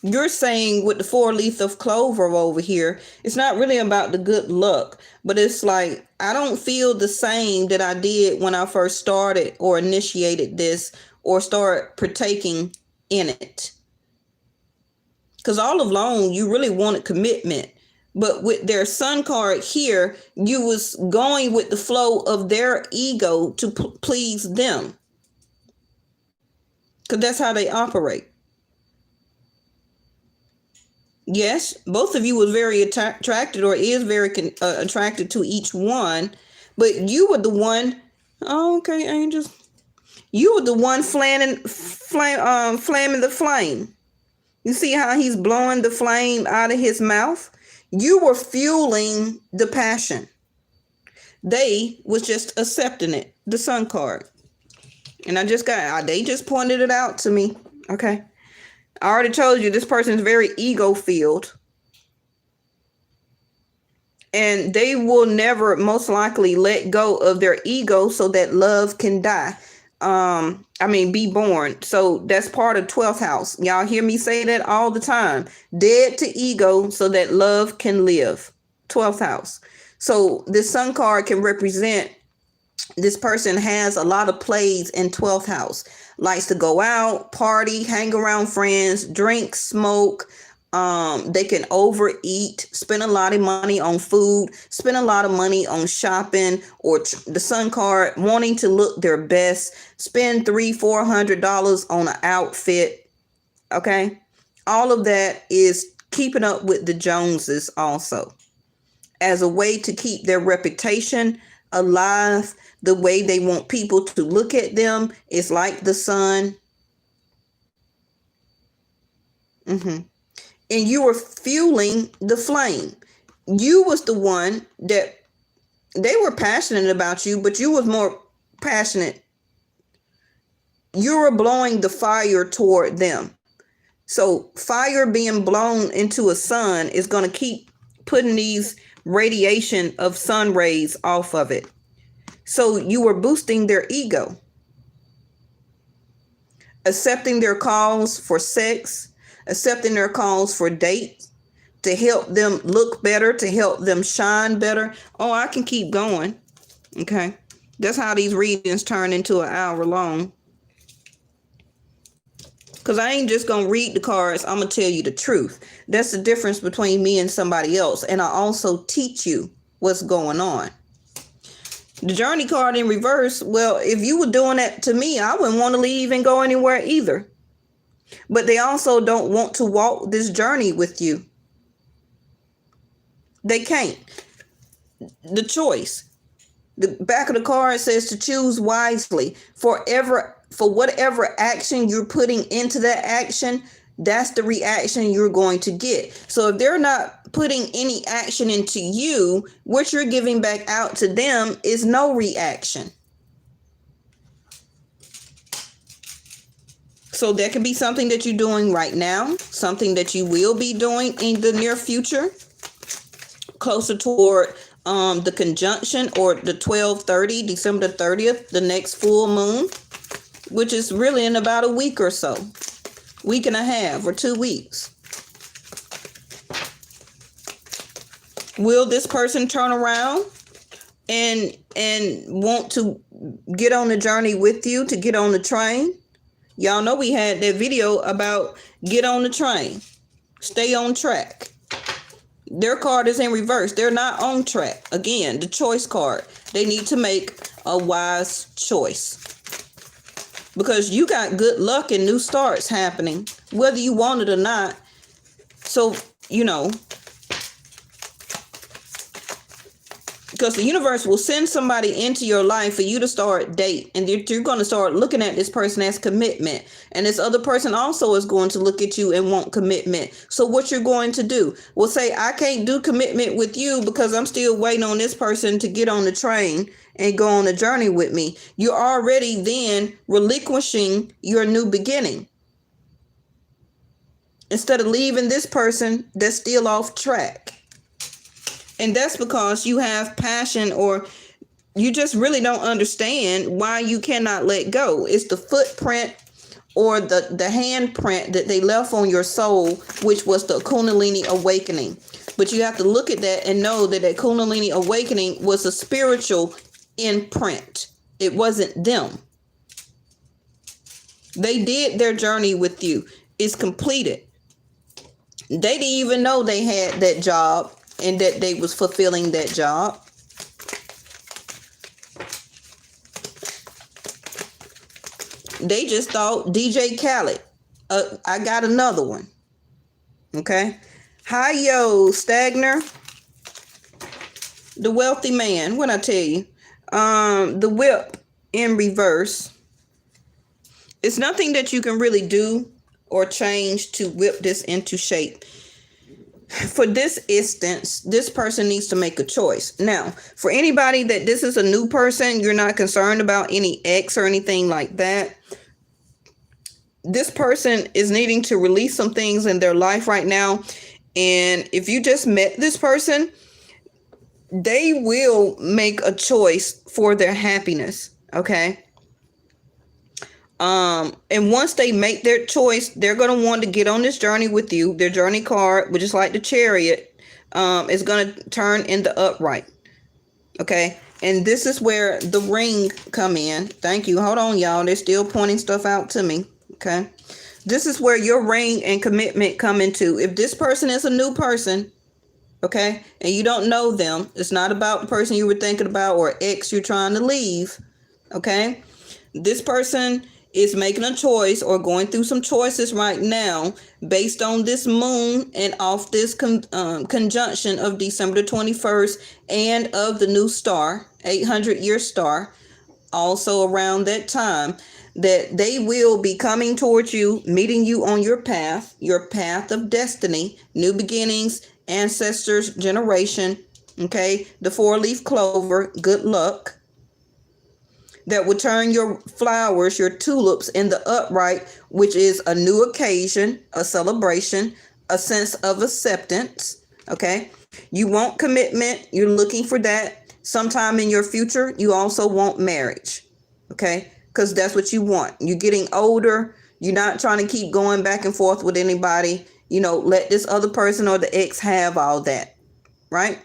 You're saying with the 4-leaf of clover over here, it's not really about the good luck, but it's like, I don't feel the same that I did when I first started or initiated this or started partaking in it. Because all along, you really wanted commitment. But with their Sun card here, you was going with the flow of their ego to please them. Because that's how they operate. Yes, both of you was very attracted or is very attracted to each one, but you were the one. Oh, okay, angels. You were the one flaming the flame. You see how he's blowing the flame out of his mouth? You were fueling the passion. They was just accepting it. The Sun card, and they just pointed it out to me. Okay. I already told you this person is very ego-filled. And they will never most likely let go of their ego so that love can be born. So that's part of 12th house. Y'all hear me say that all the time. Dead to ego so that love can live. 12th house. So this Sun card can represent this person has a lot of plays in 12th house. Likes to go out, party, hang around friends, drink, smoke. They can overeat, spend a lot of money on food, spend a lot of money on shopping, or the Sun card wanting to look their best, spend $300-400 on an outfit. Okay. All of that is keeping up with the Joneses also as a way to keep their reputation alive. The way they want people to look at them is like the sun. And you were fueling the flame. You was the one that they were passionate about you, but you was more passionate. You were blowing the fire toward them. So fire being blown into a sun is going to keep putting these radiation of sun rays off of it. So you were boosting their ego, accepting their calls for sex, accepting their calls for dates, to help them look better, to help them shine better. Oh, I can keep going. Okay. That's how these readings turn into an hour long. Because I ain't just going to read the cards. I'm going to tell you the truth. That's the difference between me and somebody else. And I also teach you what's going on. The Journey card in reverse. Well, if you were doing that to me, I wouldn't want to leave and go anywhere either. but they also don't want to walk this journey with you. They can't. The choice. The back of the card says to choose wisely. For whatever action you're putting into that action, that's the reaction you're going to get. So if they're not putting any action into you, what you're giving back out to them is no reaction. So that could be something that you're doing right now, something that you will be doing in the near future, closer toward the conjunction, or the 12/30, December 30th, the next full moon, which is really in about a week or so, week and a half or 2 weeks. Will this person turn around and want to get on the journey with you, to get on the train? Y'all know we had that video about get on the train, stay on track. Their card is in reverse. They're not on track. Again, the choice card. They need to make a wise choice, because you got good luck and new starts happening, whether you want it or not. So, because the universe will send somebody into your life for you to start date, and you're going to start looking at this person as commitment, and this other person also is going to look at you and want commitment. So what you're going to do? Well, say, I can't do commitment with you because I'm still waiting on this person to get on the train and go on a journey with me. You're already then relinquishing your new beginning, instead of leaving this person that's still off track. And that's because you have passion, or you just really don't understand why you cannot let go. It's the footprint or the handprint that they left on your soul, which was the Kundalini Awakening. But you have to look at that and know that that Kundalini Awakening was a spiritual imprint. It wasn't them. They did their journey with you. It's completed. They didn't even know they had that job and that they was fulfilling that job. They just thought, DJ Khaled, I got another one. Okay. Hi, yo, Stagner. The wealthy man. What I tell you? The whip in reverse. It's nothing that you can really do or change to whip this into shape. For this instance, this person needs to make a choice. Now, for anybody that this is a new person, you're not concerned about any ex or anything like that. This person is needing to release some things in their life right now. And if you just met this person, they will make a choice for their happiness. Okay. And once they make their choice, they're going to want to get on this journey with you. Their journey card, which is like the Chariot, is going to turn in the upright. Okay. And this is where the ring come in. Thank you. Hold on, y'all. They're still pointing stuff out to me. Okay. This is where your ring and commitment come into. If this person is a new person, okay, and you don't know them, it's not about the person you were thinking about or ex you're trying to leave. Okay. This person is making a choice or going through some choices right now based on this moon and off this conjunction of December 21st and of the new star, 800-year star, also around that time, that they will be coming towards you, meeting you on your path of destiny, new beginnings, ancestors, generation, okay, the 4-leaf clover, good luck. That will turn your flowers, your tulips, in the upright, which is a new occasion, a celebration, a sense of acceptance. Okay. You want commitment. You're looking for that sometime in your future. You also want marriage. Okay. Because that's what you want. You're getting older. You're not trying to keep going back and forth with anybody. Let this other person or the ex have all that. Right.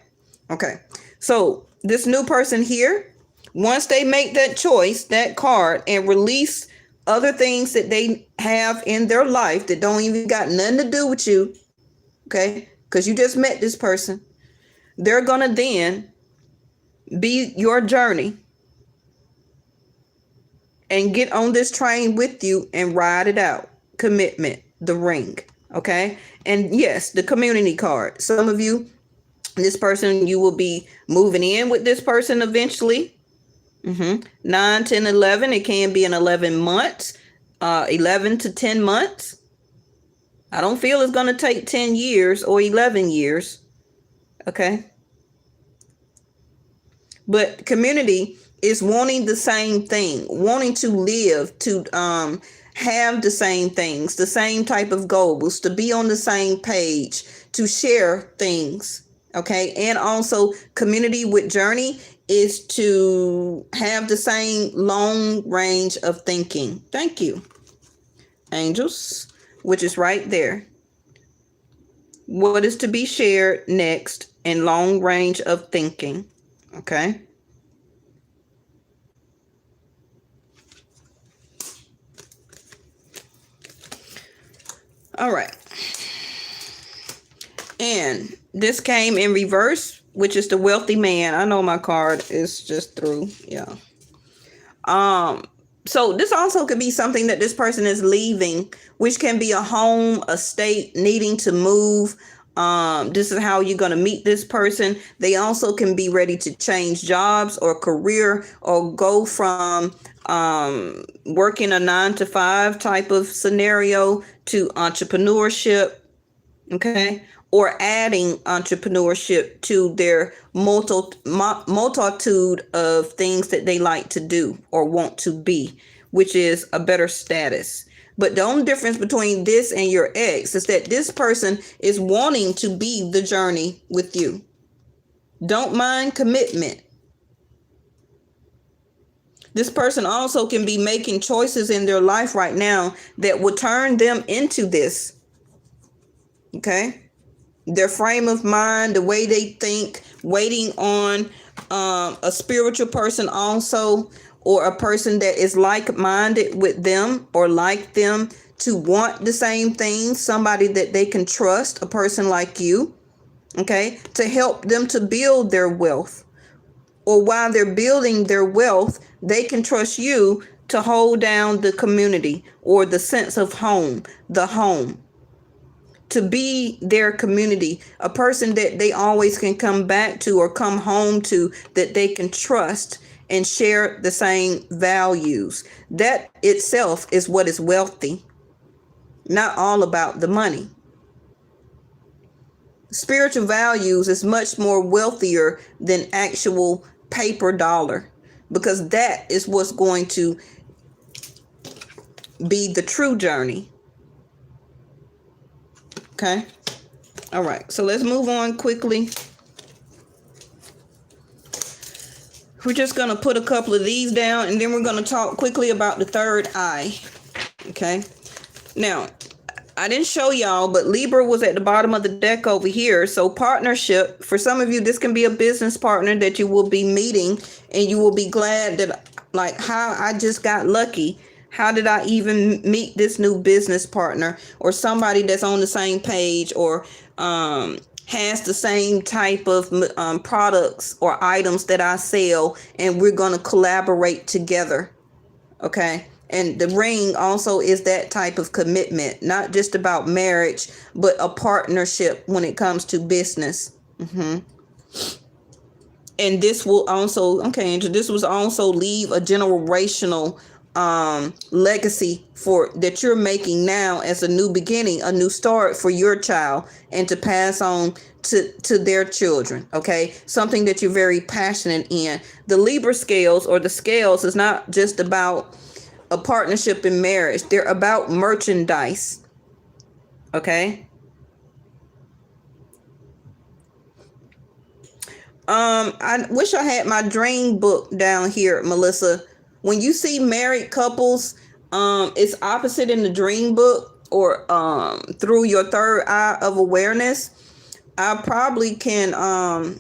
Okay. So this new person here, once they make that choice, that card, and release other things that they have in their life that don't even got nothing to do with you, okay, because you just met this person, they're going to then be your journey and get on this train with you and ride it out. commitment, the ring. Okay. And yes, the community card. Some of you, this person, you will be moving in with this person eventually. 9, 10, 11. It can be in 11 months, 11 to 10 months. I don't feel it's going to take 10 years or 11 years. Okay. But community is wanting the same thing, wanting to live, to have the same things, the same type of goals, to be on the same page, to share things. Okay. And also community with journey is to have the same long range of thinking. Thank you, angels, which is right there. What is to be shared next in long range of thinking. Okay. All right. And this came in reverse, which is the wealthy man. I know my card is just through. Yeah. So this also could be something that this person is leaving, which can be a home, a state, needing to move. This is how you're going to meet this person. They also can be ready to change jobs or career, or go from working a 9 to 5 type of scenario to entrepreneurship. Okay. Or adding entrepreneurship to their multitude of things that they like to do or want to be, which is a better status. But the only difference between this and your ex is that this person is wanting to be the journey with you. Don't mind commitment. This person also can be making choices in their life right now that will turn them into this. Okay. Their frame of mind, the way they think, waiting on a spiritual person also, or a person that is like-minded with them or like them, to want the same things, somebody that they can trust, a person like you, okay, to help them to build their wealth. Or while they're building their wealth, they can trust you to hold down the community or the sense of home, the home. To be their community, a person that they always can come back to or come home to, that they can trust and share the same values. That itself is what is wealthy. Not all about the money. Spiritual values is much more wealthier than actual paper dollar, because that is what's going to be the true journey. Okay. All right. So let's move on quickly. We're just going to put a couple of these down, and then we're going to talk quickly about the third eye. Okay. Now, I didn't show y'all, but Libra was at the bottom of the deck over here. So partnership, for some of you, this can be a business partner that you will be meeting, and you will be glad that, like, how I just got lucky. How did I even meet this new business partner, or somebody that's on the same page, or has the same type of products or items that I sell, and we're going to collaborate together. Okay. And the ring also is that type of commitment, not just about marriage, but a partnership when it comes to business. And this will also, okay, Angel, this will also leave a generational legacy for that you're making now as a new beginning, a new start for your child, and to pass on to their children. Okay. Something that you're very passionate in. The Libra scales, or the scales, is not just about a partnership in marriage. They're about merchandise. Okay. I wish I had my dream book down here, Melissa. When you see married couples, it's opposite in the dream book, or through your third eye of awareness. I probably can, I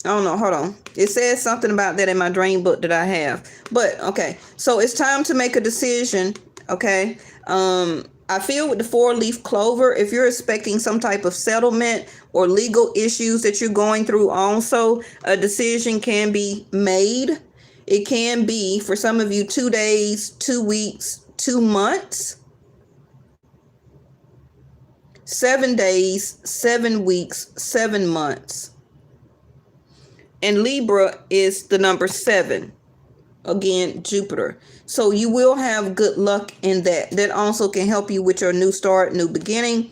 don't know, hold on. It says something about that in my dream book that I have. But, okay, so it's time to make a decision, okay? I feel with the 4-leaf clover, if you're expecting some type of settlement or legal issues that you're going through also, a decision can be made. It can be, for some of you, 2 days, 2 weeks, 2 months, 7 days, 7 weeks, 7 months. And Libra is the number 7. Again, Jupiter. So you will have good luck in that. That also can help you with your new start, new beginning.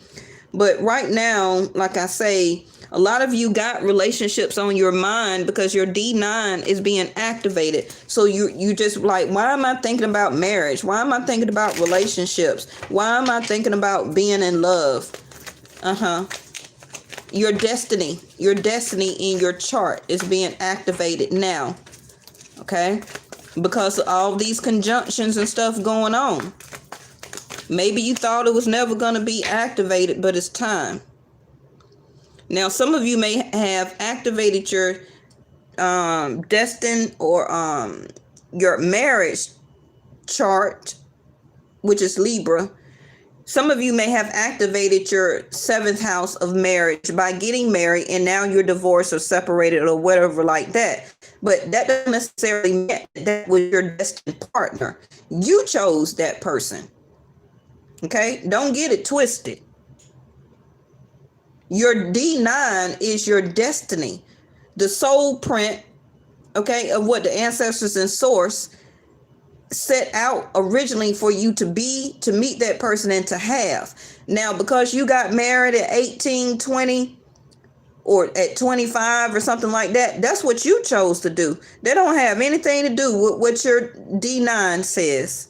But right now, like I say, a lot of you got relationships on your mind because your D9 is being activated. So you just like, why am I thinking about marriage? Why am I thinking about relationships? Why am I thinking about being in love? Your destiny in your chart is being activated now. Okay? Because of all these conjunctions and stuff going on. Maybe you thought it was never going to be activated, but it's time. Now, some of you may have activated your destined or your marriage chart, which is Libra. Some of you may have activated your 7th house of marriage by getting married, and now you're divorced or separated or whatever like that. But that doesn't necessarily mean that was your destined partner. You chose that person. Okay? Don't get it twisted. Your D9 is your destiny. The soul print, okay, of what the ancestors and source set out originally for you to be, to meet that person and to have. Now, because you got married at 18, 20, or at 25 or something like that, that's what you chose to do. They don't have anything to do with what your D9 says.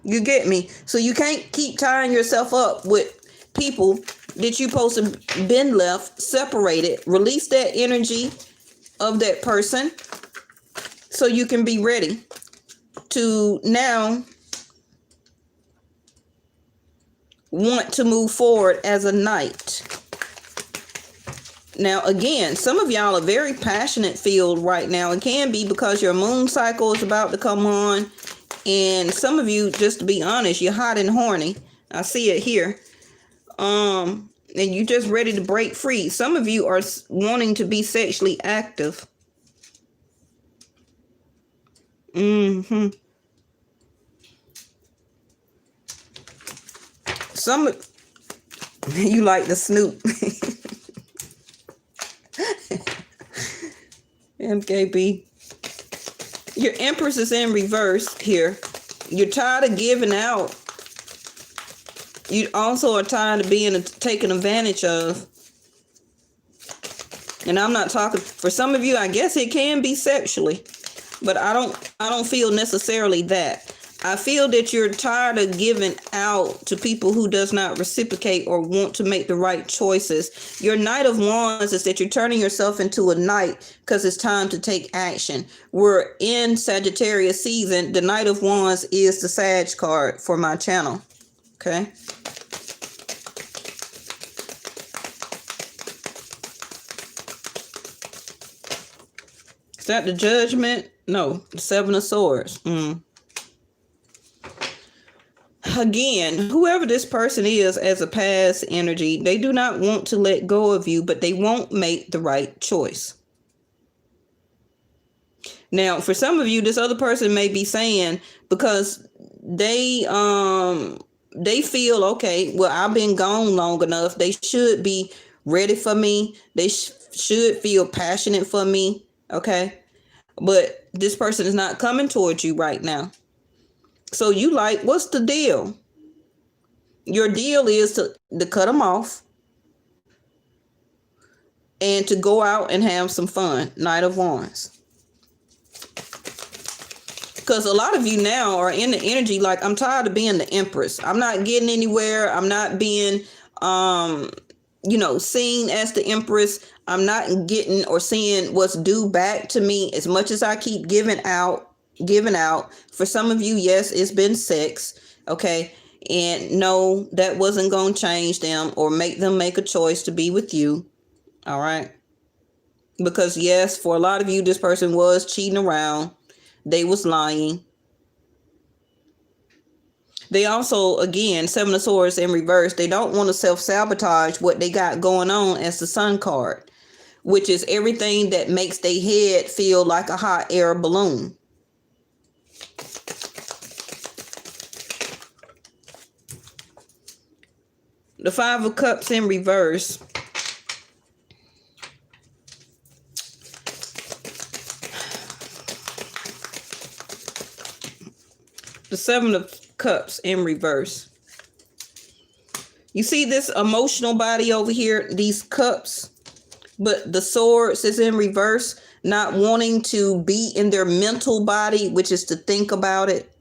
You get me? So you can't keep tying yourself up with people that you supposed to been left, separated. Release that energy of that person so you can be ready to now want to move forward as a knight. Now, again, some of y'all are very passionate filled right now. It can be because your moon cycle is about to come on. And some of you, just to be honest, you're hot and horny. I see it here. And you're just ready to break free. Some of you are wanting to be sexually active. Some of you like the snoop. MKB. Your Empress is in reverse here. You're tired of giving out. You also are tired of being taken advantage of. And I'm not talking, for some of you, I guess it can be sexually, but I don't feel necessarily that. I feel that you're tired of giving out to people who does not reciprocate or want to make the right choices. Your Knight of Wands is that you're turning yourself into a knight because it's time to take action. We're in Sagittarius season. The Knight of Wands is the Sag card for my channel. Okay. Is that the Judgment? No, the Seven of Swords. Again, whoever this person is as a past energy, they do not want to let go of you, but they won't make the right choice. Now, for some of you, this other person may be saying, because they feel, okay, well, I've been gone long enough. They should be ready for me. They should feel passionate for me. Okay. But this person is not coming towards you right now. So you like, what's the deal? Your deal is to cut them off and to go out and have some fun. Knight of Wands. Because a lot of you now are in the energy like, I'm tired of being the Empress. I'm not getting anywhere. I'm not being, seen as the Empress. I'm not getting or seeing what's due back to me as much as I keep giving out. For some of you, yes, it's been sex. Okay. And no, that wasn't going to change them or make them make a choice to be with you. All right. Because yes, for a lot of you, this person was cheating around. They was lying. They also, again, Seven of Swords in reverse. They don't want to self-sabotage what they got going on as the Sun card, which is everything that makes their head feel like a hot air balloon. The Five of Cups in reverse. The Seven of Cups in reverse. You see this emotional body over here, these cups, but the swords is in reverse, not wanting to be in their mental body, which is to think about it.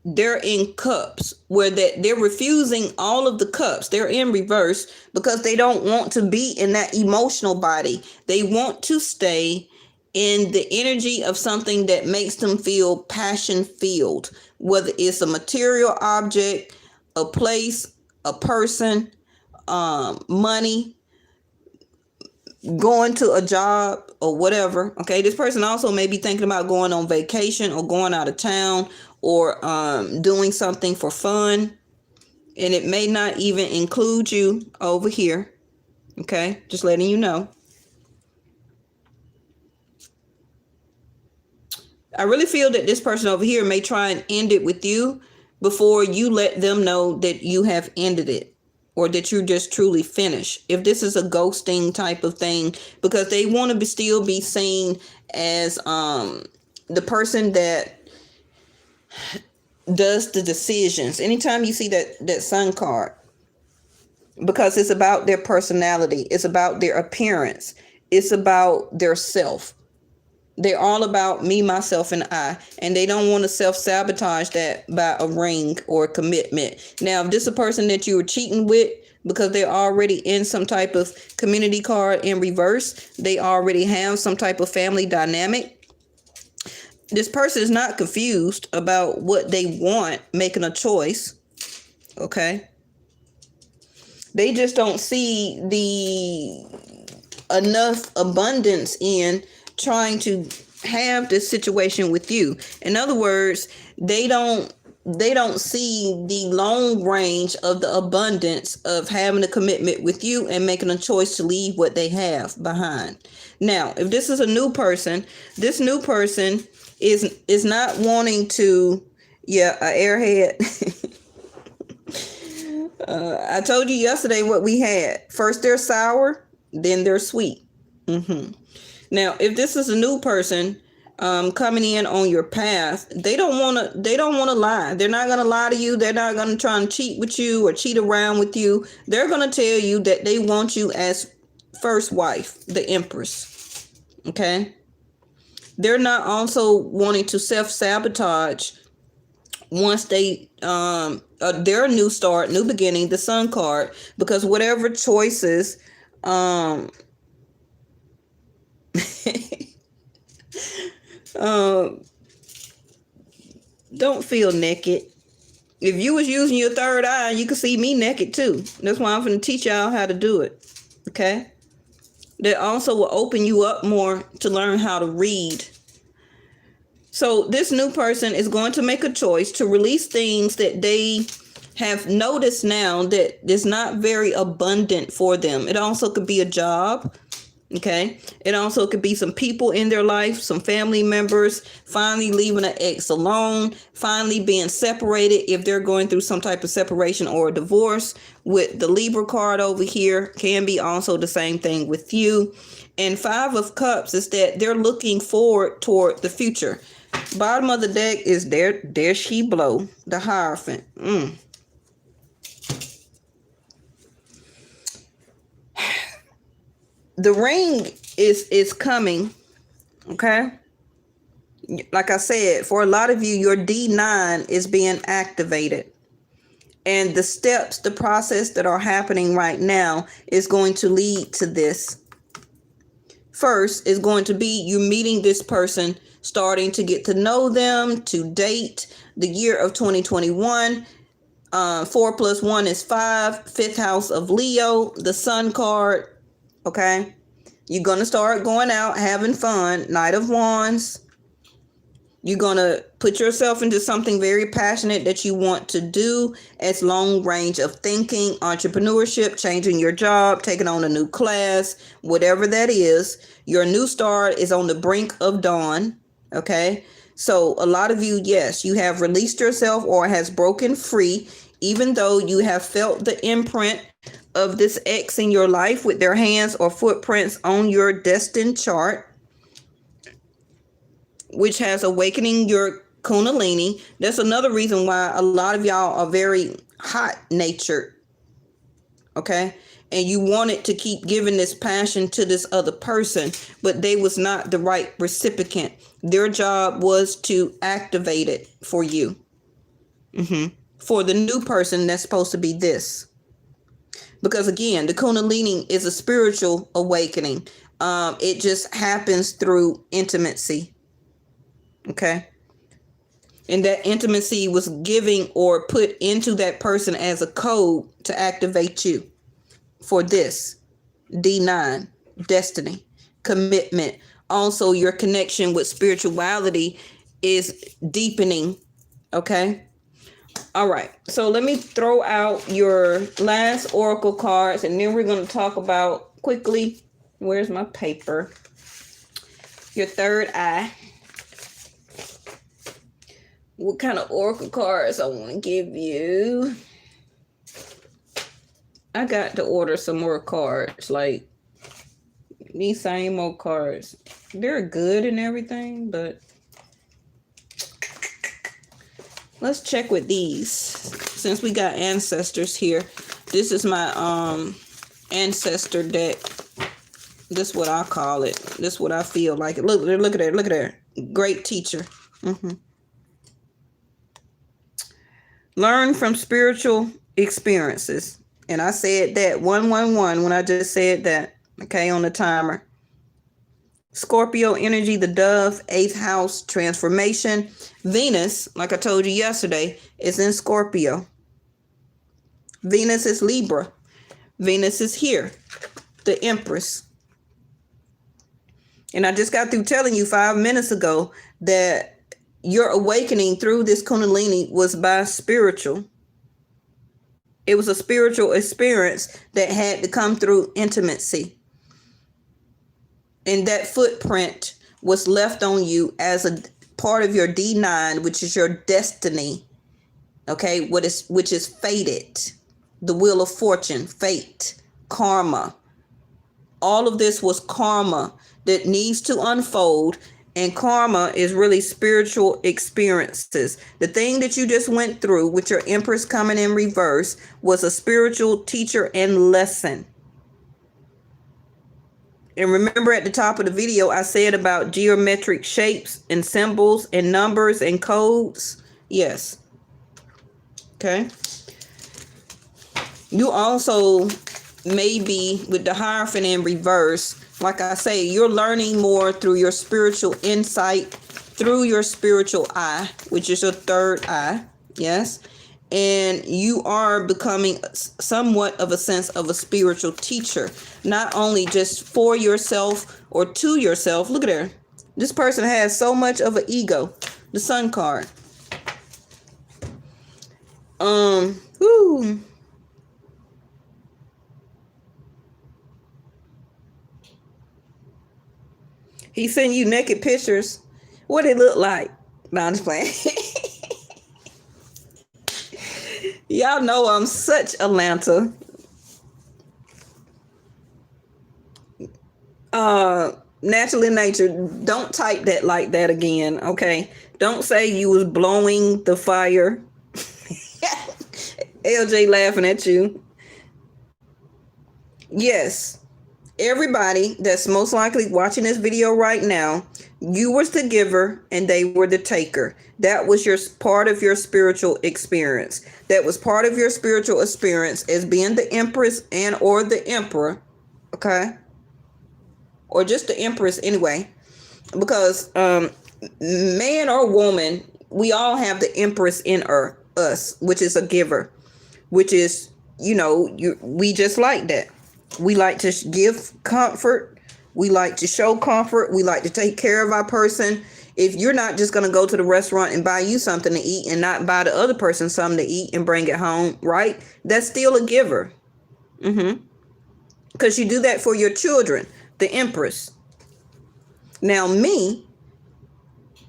They're in cups where they're refusing all of the cups. They're in reverse because they don't want to be in that emotional body. They want to stay in the energy of something that makes them feel passion filled, whether it's a material object, a place, a person, money, going to a job or whatever. Okay, this person also may be thinking about going on vacation or going out of town or doing something for fun, and it may not even include you over here. Okay, just letting you know. I really feel that this person over here may try and end it with you before you let them know that you have ended it, or that you're just truly finished. If this is a ghosting type of thing, because they want to still be seen as the person that does the decisions. Anytime you see that Sun card, because it's about their personality, it's about their appearance, it's about their self. They're all about me, myself, and I, and they don't want to self-sabotage that by a ring or a commitment. Now, if this is a person that you were cheating with because they're already in some type of community card in reverse, they already have some type of family dynamic. This person is not confused about what they want, making a choice. Okay. They just don't see the enough abundance in trying to have this situation with you. In other words, they don't see the long range of the abundance of having a commitment with you and making a choice to leave what they have behind. Now, if this is a new person, this new person is not wanting to, an airhead. I told you yesterday what we had. First they're sour, then they're sweet. Now, if this is a new person coming in on your path, they don't want to lie. They're not going to lie to you. They're not going to try and cheat with you or cheat around with you. They're going to tell you that they want you as first wife, the Empress. Okay? They're not also wanting to self-sabotage once they their new start, new beginning, the Sun card, because whatever choices don't feel naked. If you was using your third eye, you could see me naked too. That's why I'm going to teach y'all how to do it. Okay? That also will open you up more to learn how to read. So this new person is going to make a choice to release things that they have noticed now that is not very abundant for them. It also could be a job. Okay. It also could be some people in their life, some family members, finally leaving an ex alone, finally being separated if they're going through some type of separation or a divorce. With the Libra card over here, can be also the same thing with you. And Five of Cups is that they're looking forward toward the future. Bottom of the deck is there she blow, the Hierophant. The ring is coming, okay? Like I said, for a lot of you, your D9 is being activated. And the steps, the process that are happening right now is going to lead to this. First is going to be you meeting this person, starting to get to know them, to date. The year of 2021. 4 + 1 is 5. 5th house of Leo, the Sun card. Okay, you're going to start going out, having fun. Knight of Wands. You're going to put yourself into something very passionate that you want to do. It's long range of thinking, entrepreneurship, changing your job, taking on a new class, whatever that is. Your new start is on the brink of dawn. Okay, so a lot of you, yes, you have released yourself or has broken free. Even though you have felt the imprint of this X in your life with their hands or footprints on your destined chart, which has awakening your Kundalini. That's another reason why a lot of y'all are very hot natured. Okay. And you wanted to keep giving this passion to this other person, but they was not the right recipient. Their job was to activate it for you. For the new person that's supposed to be this. Because again, the Kundalini is a spiritual awakening. It just happens through intimacy. Okay. And that intimacy was giving or put into that person as a code to activate you for this D9, destiny, commitment. Also, your connection with spirituality is deepening. Okay. All right. So let me throw out your last oracle cards, and then we're going to talk about quickly. Where's my paper? Your third eye. What kind of oracle cards I want to give you? I got to order some more cards, like these same old cards. They're good and everything, but let's check with these. Since we got ancestors here, this is my ancestor deck. This is what I call it. This is what I feel like. Look at her. Look at her. Great teacher. Learn from spiritual experiences. And I said that 111 when I just said that. Okay, on the timer. Scorpio energy, the dove, 8th house, transformation. Venus, like I told you yesterday, is in Scorpio. Venus is Libra. Venus is here, the Empress. And I just got through telling you 5 minutes ago that your awakening through this Kundalini was by spiritual. It was a spiritual experience that had to come through intimacy. And that footprint was left on you as a part of your D9, which is your destiny. Okay, which is fated. The wheel of fortune, fate, karma. All of this was karma that needs to unfold. And karma is really spiritual experiences. The thing that you just went through with your Empress coming in reverse was a spiritual teacher and lesson. And remember at the top of the video, I said about geometric shapes and symbols and numbers and codes. Yes. Okay. You also maybe with the Hierophant in reverse, like I say, you're learning more through your spiritual insight, through your spiritual eye, which is your third eye. Yes. And you are becoming somewhat of a sense of a spiritual teacher, not only just for yourself or to yourself. Look at her. This person has so much of an ego. The Sun card. He sent you naked pictures. What it look like? No, I'm just playing. Y'all know I'm such Atlanta. Naturally nature. Don't type that like that again, okay? Don't say you was blowing the fire. LJ laughing at you. Yes. Everybody that's most likely watching this video right now, you was the giver and they were the taker. That was your part of your spiritual experience. That was part of your spiritual experience as being the Empress and or the Emperor. Okay. Or just the Empress anyway. Because man or woman, we all have the Empress in us, which is a giver. Which is, we just like that. We like to give comfort. We like to show comfort. We like to take care of our person. If you're not just going to go to the restaurant and buy you something to eat and not buy the other person something to eat and bring it home, right? That's still a giver. Because you do that for your children, the Empress. Now me,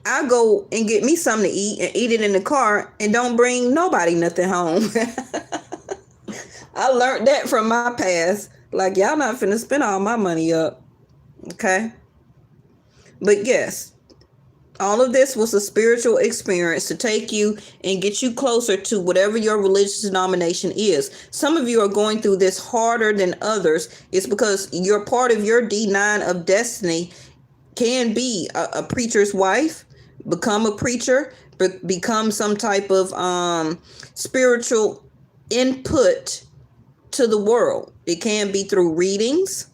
I go and get me something to eat and eat it in the car and don't bring nobody nothing home. I learned that from my past. Like, y'all not finna spend all my money up. Okay? But yes, all of this was a spiritual experience to take you and get you closer to whatever your religious denomination is. Some of you are going through this harder than others. It's because you're part of your D9 of destiny can be a preacher's wife, become a preacher, become some type of spiritual input to the world. It can be through readings,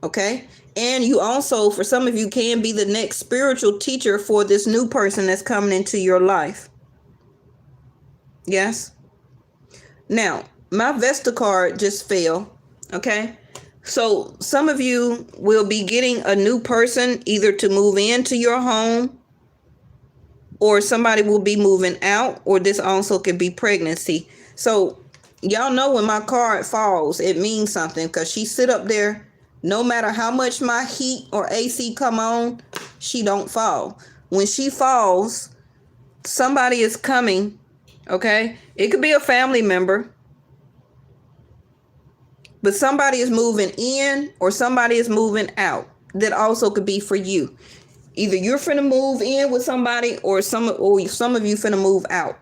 okay? And you also, for some of you, can be the next spiritual teacher for this new person that's coming into your life. Yes? Now, my Vesta card just fell, okay? So some of you will be getting a new person either to move into your home, or somebody will be moving out, or this also could be pregnancy. So y'all know when my card falls, it means something, because she sit up there. No matter how much my heat or AC come on, she don't fall. When she falls, somebody is coming, okay? It could be a family member, but somebody is moving in or somebody is moving out. That also could be for you. Either you're finna move in with somebody, or some of you finna move out.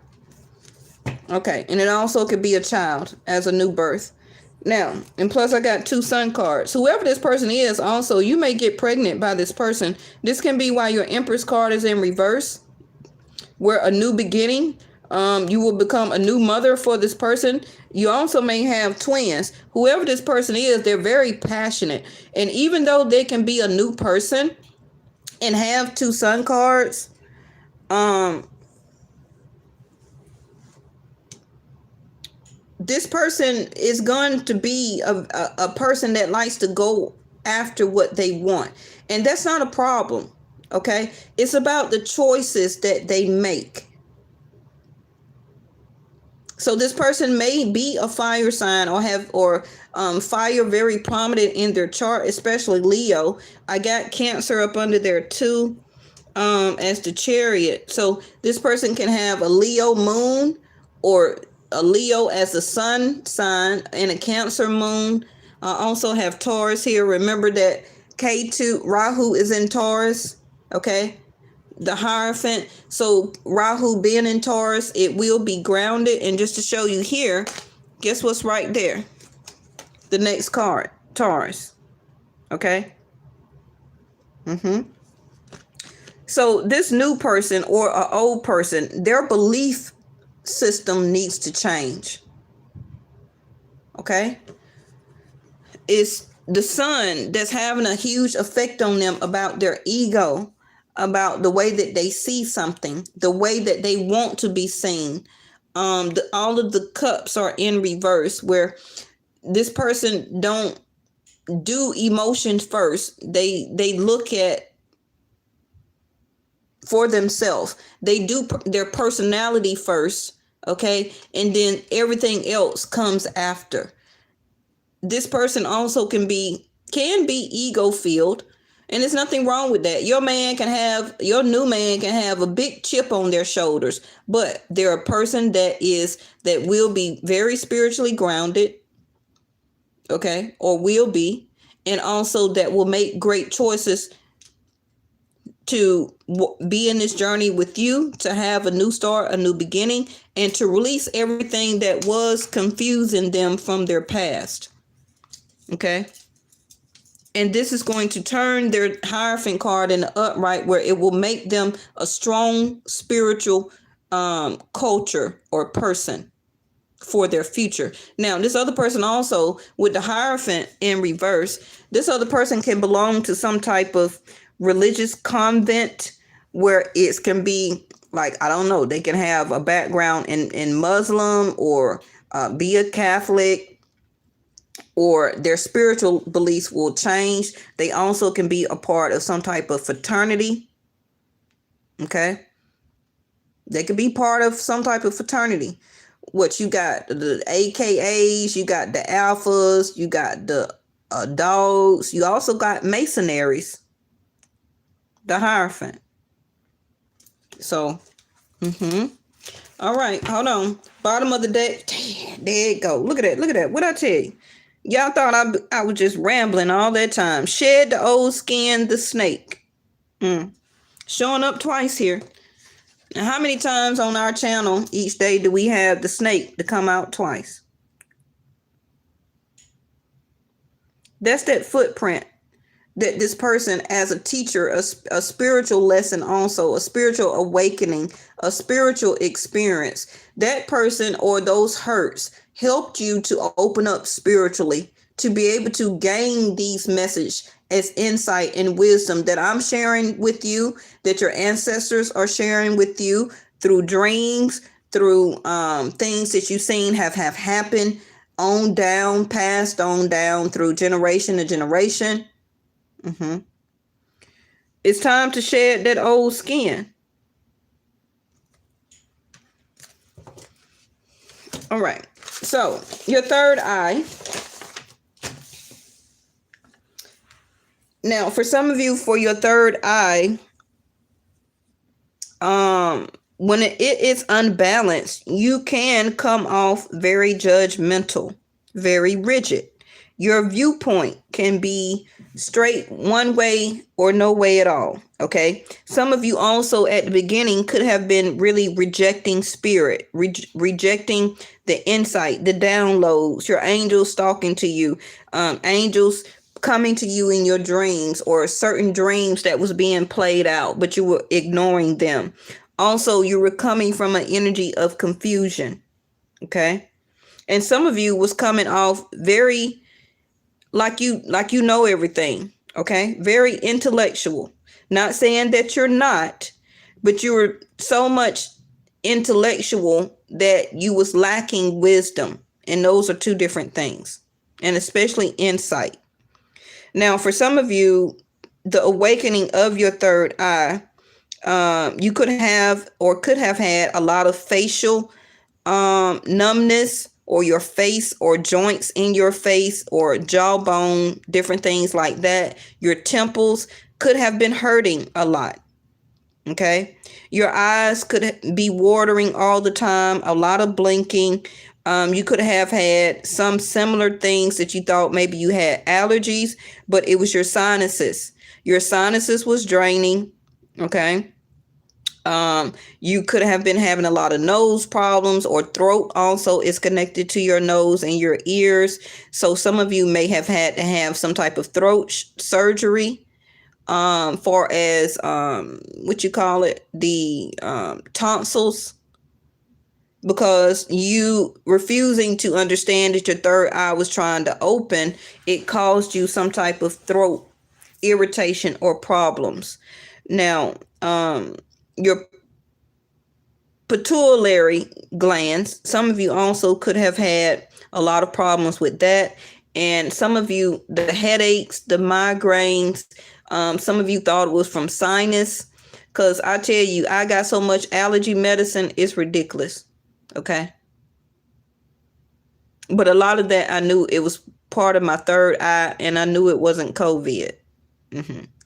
Okay, and it also could be a child as a new birth. Now, and plus I got 2 sun cards. Whoever this person is, also, you may get pregnant by this person. This can be why your Empress card is in reverse, where a new beginning, you will become a new mother for this person. You also may have twins. Whoever this person is, they're very passionate. And even though they can be a new person and have 2 sun cards, this person is going to be a person that likes to go after what they want. And that's not a problem, okay? It's about the choices that they make. So this person may be a fire sign or have fire very prominent in their chart, especially Leo. I got Cancer up under there too, as the Chariot. So this person can have a Leo moon, or a Leo as a sun sign, and a Cancer moon. I also have Taurus here. Remember that K2 Rahu is in Taurus, okay? The Hierophant. So Rahu being in Taurus, it will be grounded. And just to show you here, guess what's right there? The next card, Taurus. Okay? So this new person or an old person, their belief system needs to change. Okay? It's the sun that's having a huge effect on them about their ego, about the way that they see something, the way that they want to be seen. All of the cups are in reverse, where this person don't do emotions first. They look at for themselves. They do their personality first, okay? And then everything else comes after. This person also can be ego filled, and there's nothing wrong with that. Your new man can have a big chip on their shoulders, but they're a person that will be very spiritually grounded, okay? Or will be, and also that will make great choices to be in this journey with you, to have a new start, a new beginning, and to release everything that was confusing them from their past. Okay? And this is going to turn their Hierophant card in the upright, where it will make them a strong spiritual culture or person for their future. Now, this other person also, with the Hierophant in reverse, this other person can belong to some type of religious convent, where it can be like, I don't know, they can have a background in Muslim, or be a Catholic, or their spiritual beliefs will change. They also can be a part of some type of fraternity. Okay? They could be part of some type of fraternity. What you got, the AKAs, you got the alphas, you got the dogs, you also got Masonaries, the Hierophant. So, all right, hold on. Bottom of the deck. There you go. Look at that. Look at that. What I tell you? Y'all thought I was just rambling all that time. Shed the old skin, the snake. Showing up twice here. And how many times on our channel each day do we have the snake to come out twice? That's that footprint that this person, as a teacher, a spiritual lesson, also a spiritual awakening, a spiritual experience, that person or those hurts helped you to open up spiritually, to be able to gain these messages as insight and wisdom that I'm sharing with you, that your ancestors are sharing with you through dreams, through things that you've seen have happened on down, passed on down through generation to generation. It's time to shed that old skin. All right. So your third eye. Now, for some of you, for your third eye, when it is unbalanced, you can come off very judgmental, very rigid. Your viewpoint can be straight one way or no way at all. Okay. Some of you also at the beginning could have been really rejecting spirit, rejecting the insight, the downloads, your angels talking to you, angels coming to you in your dreams, or certain dreams that was being played out, but you were ignoring them. Also, you were coming from an energy of confusion. Okay. And some of you was coming off very like you know everything. Okay. Very intellectual. Not saying that you're not, but you were so much intellectual that you was lacking wisdom. And those are two different things. And especially insight. Now, for some of you, the awakening of your third eye, you could have had a lot of facial numbness, or your face, or joints in your face, or jawbone, different things like that. Your temples could have been hurting a lot. Okay. Your eyes could be watering all the time, a lot of blinking. You could have had some similar things that you thought maybe you had allergies, but it was your sinuses. Your sinuses was draining. Okay. You could have been having a lot of nose problems, or throat also is connected to your nose and your ears. So some of you may have had to have some type of throat surgery, for as, what you call it, the tonsils, because you refusing to understand that your third eye was trying to open, it caused you some type of throat irritation or problems. Now, your pituitary glands, some of you also could have had a lot of problems with that. And some of you, the headaches, the migraines, some of you thought it was from sinus, because I tell you, I got so much allergy medicine, it's ridiculous. Okay. But a lot of that, I knew it was part of my third eye, and I knew it wasn't COVID.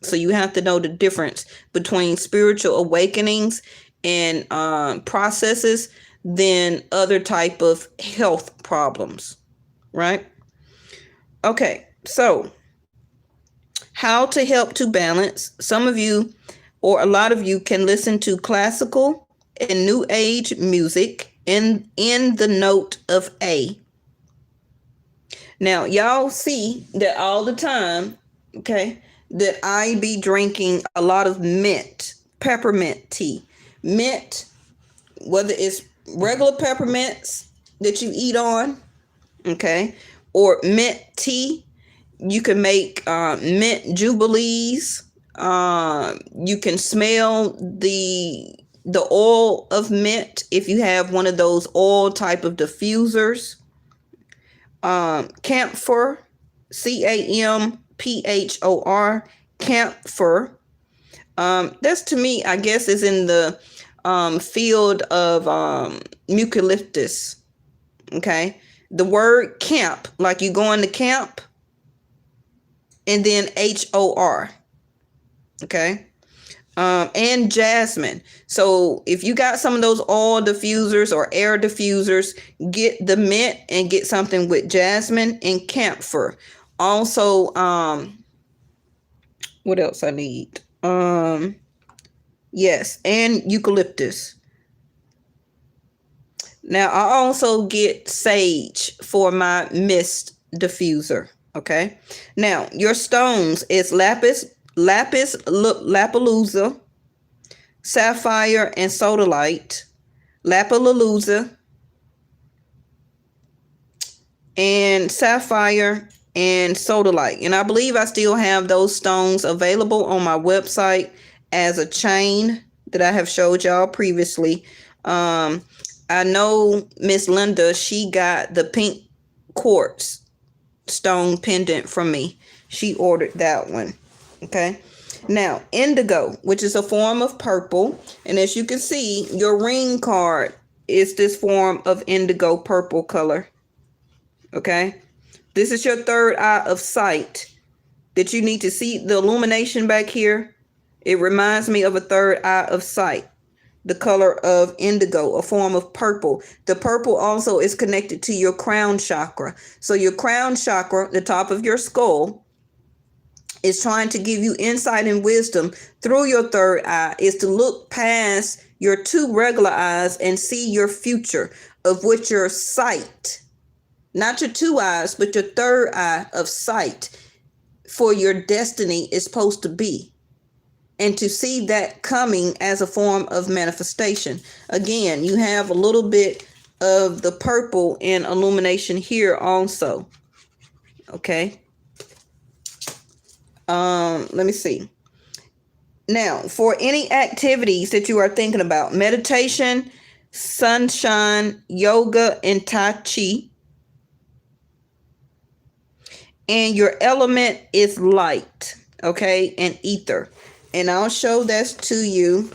So you have to know the difference between spiritual awakenings and processes than other type of health problems, right? Okay, so how to help to balance. Some of you, or a lot of you, can listen to classical and new age music in the note of A. Now, y'all see that all the time, okay, that I be drinking a lot of mint, peppermint tea. Mint, whether it's regular peppermints that you eat on, okay, or mint tea. You can make mint jubilees. You can smell the oil of mint if you have one of those oil type of diffusers. Camphor, CAMPHOR, camphor. That's, to me, I guess, is in the field of eucalyptus. Okay, the word camp, like you going to camp, and then HOR. Okay, and jasmine. So if you got some of those oil diffusers or air diffusers, get the mint and get something with jasmine and camphor. Also, what else I need? Yes, and eucalyptus. Now I also get sage for my mist diffuser. Okay. Now your stones is lapis lapalooza, sapphire and sodalite, lapalooza, and sapphire and sodalite. And I believe I still have those stones available on my website as a chain that I have showed y'all previously. I know Miss Linda, she got the pink quartz stone pendant from me. She ordered that one. Okay. Now, indigo, which is a form of purple. And as you can see, your ring card is this form of indigo purple color. Okay. This is your third eye of sight that you need to see the illumination back here. It reminds me of a third eye of sight. The color of indigo, a form of purple. The purple also is connected to your crown chakra. So your crown chakra, the top of your skull, is trying to give you insight and wisdom through your third eye, is to look past your two regular eyes and see your future of what your sight, not your two eyes, but your third eye of sight for your destiny is supposed to be. And to see that coming as a form of manifestation. Again, you have a little bit of the purple in illumination here also. Okay. Let me see. Now, for any activities that you are thinking about, meditation, sunshine, yoga, and Tai Chi. And your element is light, okay, and ether. And I'll show this to you.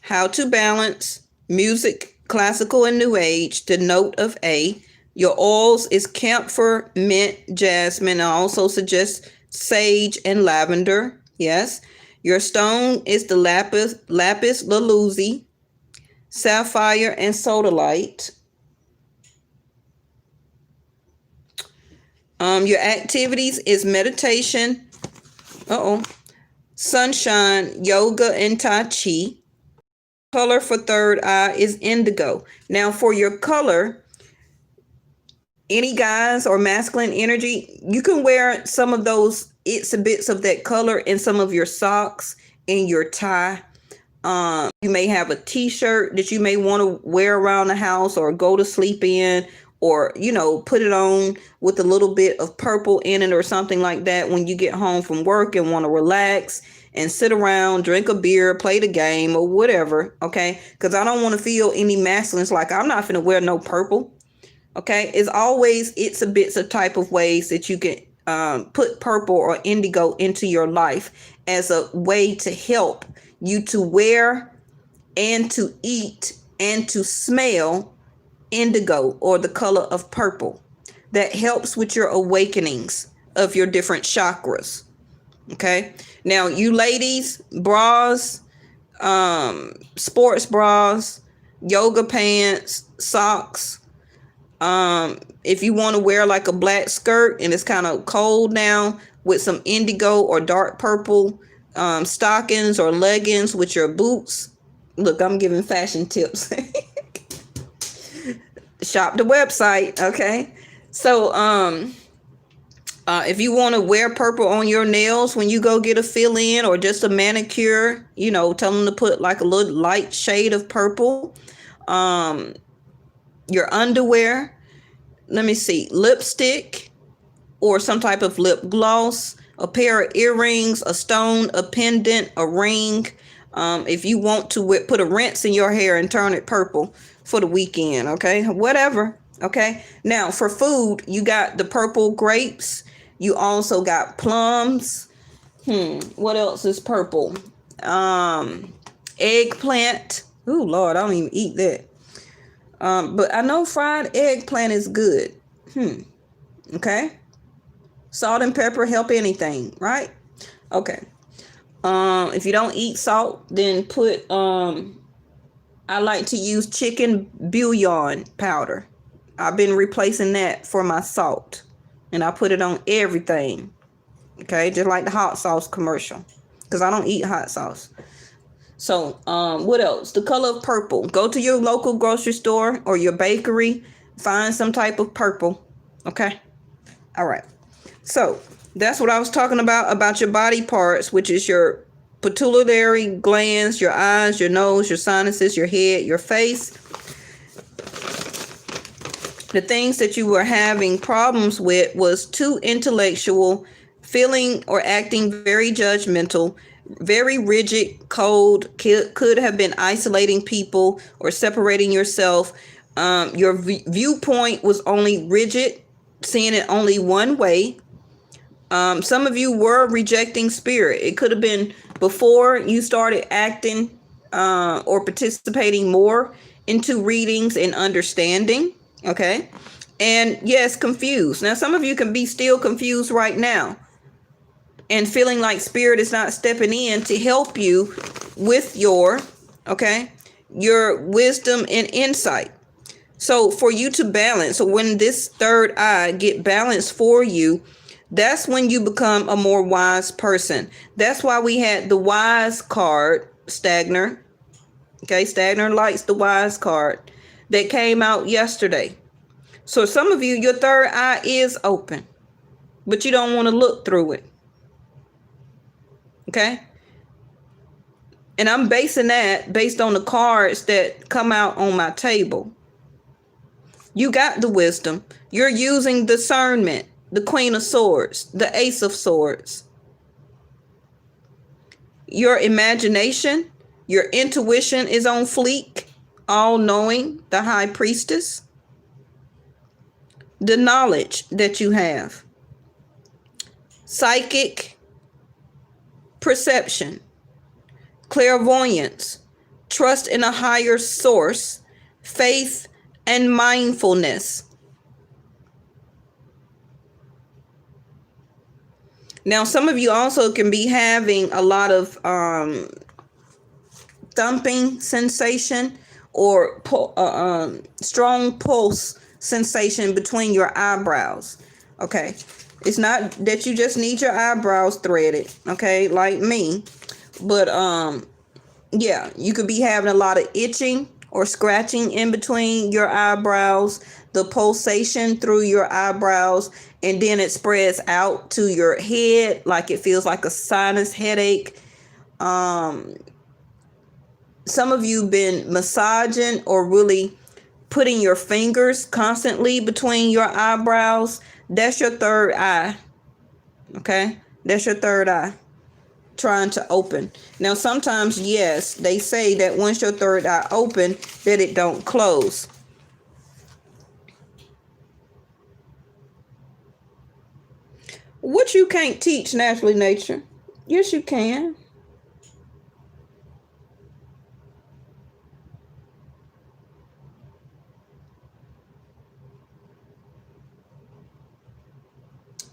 How to balance music, classical and new age, the note of A. Your oils is camphor, mint, jasmine. I also suggest sage and lavender. Yes. Your stone is the lapis lazuli, sapphire and sodalite. Your activities is meditation, sunshine, yoga, and Tai Chi. Color for third eye is indigo. Now for your color, any guys or masculine energy, you can wear some of those its and bits of that color in some of your socks and your tie. You may have a t-shirt that you may want to wear around the house or go to sleep in, or, you know, put it on with a little bit of purple in it or something like that when you get home from work and want to relax and sit around, drink a beer, play the game or whatever. Okay. Because I don't want to feel any masculine. Like, I'm not going to wear no purple. Okay. It's always its a bits of type of ways that you can put purple or indigo into your life as a way to help you to wear and to eat and to smell indigo or the color of purple. That helps with your awakenings of your different chakras. Okay. Now you ladies, bras, sports bras, yoga pants, socks. If you want to wear like a black skirt and it's kind of cold now, with some indigo or dark purple stockings or leggings with your boots. Look, I'm giving fashion tips. Shop the website. Okay. So, if you want to wear purple on your nails when you go get a fill in or just a manicure, you know, tell them to put like a little light shade of purple. Your underwear, let me see, lipstick or some type of lip gloss, a pair of earrings, a stone, a pendant, a ring. If you want to put a rinse in your hair and turn it purple for the weekend. Okay. Whatever. Okay. Now for food, you got the purple grapes. You also got plums. What else is purple? Eggplant. Oh Lord, I don't even eat that. But I know fried eggplant is good. Okay. Salt and pepper help anything, right? Okay. If you don't eat salt, then put I like to use chicken bouillon powder. I've been replacing that for my salt, and I put it on everything. Okay, just like the hot sauce commercial, because I don't eat hot sauce. So what else? The color of purple. Go to your local grocery store or your bakery, find some type of purple. Okay, all right. So that's what I was talking about your body parts, which is your pituitary glands, your eyes, your nose, your sinuses, your head, your face. The things that you were having problems with was too intellectual, feeling or acting very judgmental, very rigid, cold, could have been isolating people or separating yourself. Your viewpoint was only rigid, seeing it only one way. Some of you were rejecting spirit. It could have been before you started acting or participating more into readings and understanding. Okay. And yes, confused. Now, some of you can be still confused right now and feeling like spirit is not stepping in to help you with your wisdom and insight. So for you to balance, so when this third eye get balanced for you, that's when you become a more wise person. That's why we had the wise card, Stagner. Okay, Stagner likes the wise card that came out yesterday. So some of you, your third eye is open, but you don't want to look through it. Okay. And I'm basing that based on the cards that come out on my table. You got the wisdom. You're using discernment, the Queen of Swords, the Ace of Swords. Your imagination, your intuition is on fleek, all knowing, the High Priestess. The knowledge that you have. Psychic perception, clairvoyance, trust in a higher source, faith, and mindfulness. Now, some of you also can be having a lot of thumping sensation or strong pulse sensation between your eyebrows. Okay. It's not that you just need your eyebrows threaded, okay, like me. But yeah, you could be having a lot of itching or scratching in between your eyebrows, the pulsation through your eyebrows, and then it spreads out to your head like it feels like a sinus headache. Some of you been massaging or really putting your fingers constantly between your eyebrows. That's your third eye. Okay? That's your third eye trying to open. Now, sometimes, yes, they say that once your third eye open, that it don't close. What you can't teach naturally nature? Yes, you can.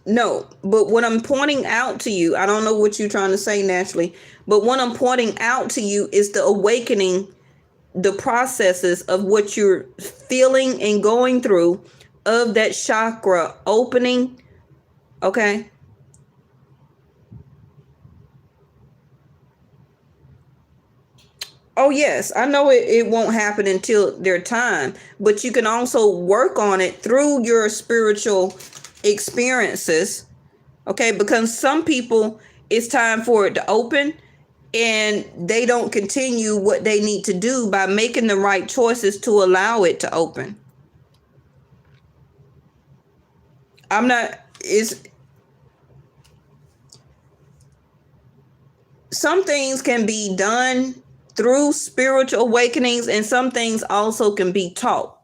No, but what I'm pointing out to you, I don't know what you're trying to say naturally, but what I'm pointing out to you is the awakening, the processes of what you're feeling and going through of that chakra opening. Okay. Oh, yes, I know it won't happen until their time, but you can also work on it through your spiritual experiences. Okay, because some people, it's time for it to open and they don't continue what they need to do by making the right choices to allow it to open. Some things can be done through spiritual awakenings, and some things also can be taught.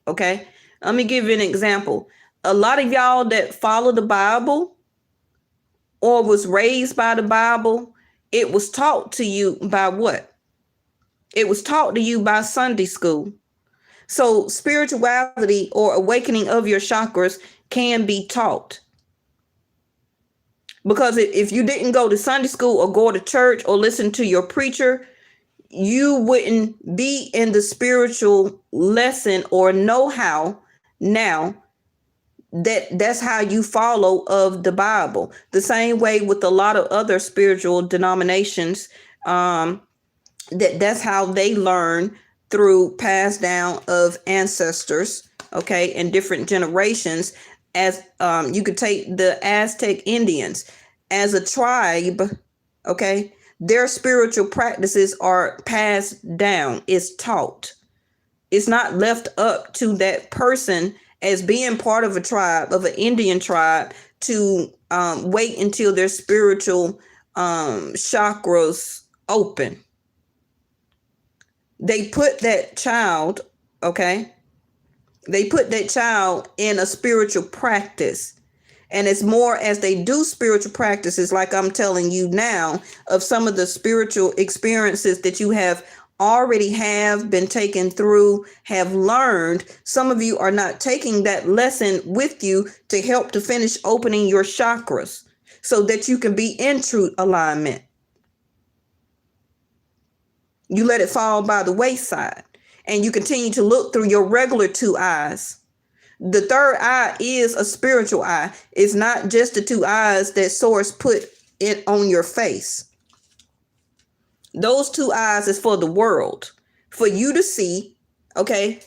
Okay, let me give you an example. A lot of y'all that follow the Bible or was raised by the Bible, it was taught to you by what? It was taught to you by Sunday school. So spirituality or awakening of your chakras can be taught. Because if you didn't go to Sunday school or go to church or listen to your preacher, you wouldn't be in the spiritual lesson or know-how now that's how you follow of the Bible. The same way with a lot of other spiritual denominations, that's how they learn, through passed down of ancestors, okay, in different generations. As you could take the Aztec Indians as a tribe, okay, their spiritual practices are passed down, it's taught. It's not left up to that person as being part of a tribe, of an Indian tribe, to wait until their spiritual chakras open. They put that child, okay, they put that child in a spiritual practice. And it's more as they do spiritual practices, like I'm telling you now, of some of the spiritual experiences that you have already have been taken through, have learned. Some of you are not taking that lesson with you to help to finish opening your chakras so that you can be in true alignment. You let it fall by the wayside and you continue to look through your regular two eyes. The third eye is a spiritual eye. It's not just the two eyes that Source put it on your face. Those two eyes is for the world, for you to see, okay,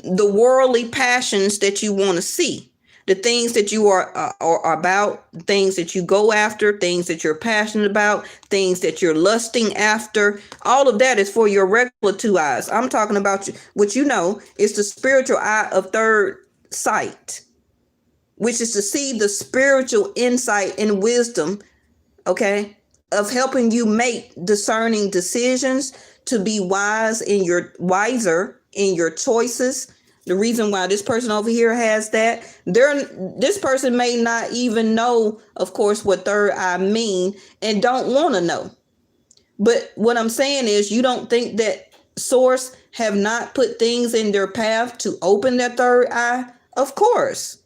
the worldly passions that you want to see, the things that you are about, things that you go after, things that you're passionate about, things that you're lusting after. All of that is for your regular two eyes. I'm talking about what you know is the spiritual eye of third sight, which is to see the spiritual insight and wisdom, okay, of helping you make discerning decisions, to be wiser in your choices. The reason why this person over here has that, this person may not even know, of course, what third eye mean and don't want to know. But what I'm saying is, you don't think that Source have not put things in their path to open their third eye? Of course.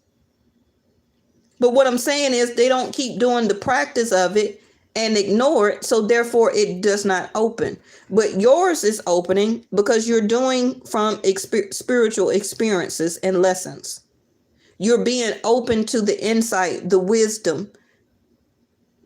But what I'm saying is, they don't keep doing the practice of it and ignore it, so therefore it does not open. But yours is opening because you're doing from spiritual experiences and lessons. You're being open to the insight, the wisdom,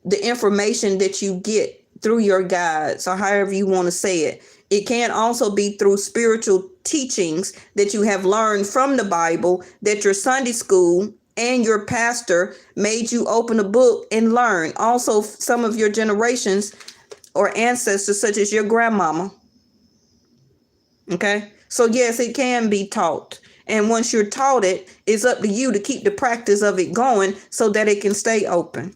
the information that you get through your guides, or however you want to say it. It can also be through spiritual teachings that you have learned from the Bible, that your Sunday school and your pastor made you open a book and learn. Also, some of your generations or ancestors, such as your grandmama. Okay, so yes, it can be taught. And once you're taught it, it's up to you to keep the practice of it going so that it can stay open.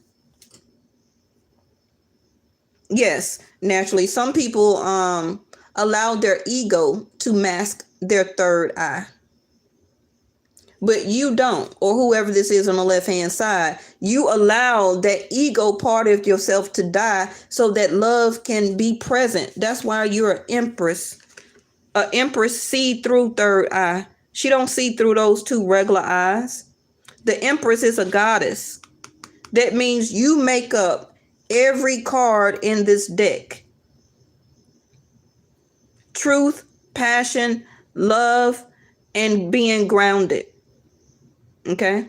Yes, naturally, some people allow their ego to mask their third eye. But you don't, or whoever this is on the left-hand side, you allow that ego part of yourself to die so that love can be present. That's why you're an empress. An empress see through third eye. She don't see through those two regular eyes. The empress is a goddess. That means you make up every card in this deck. Truth, passion, love, and being grounded. Okay.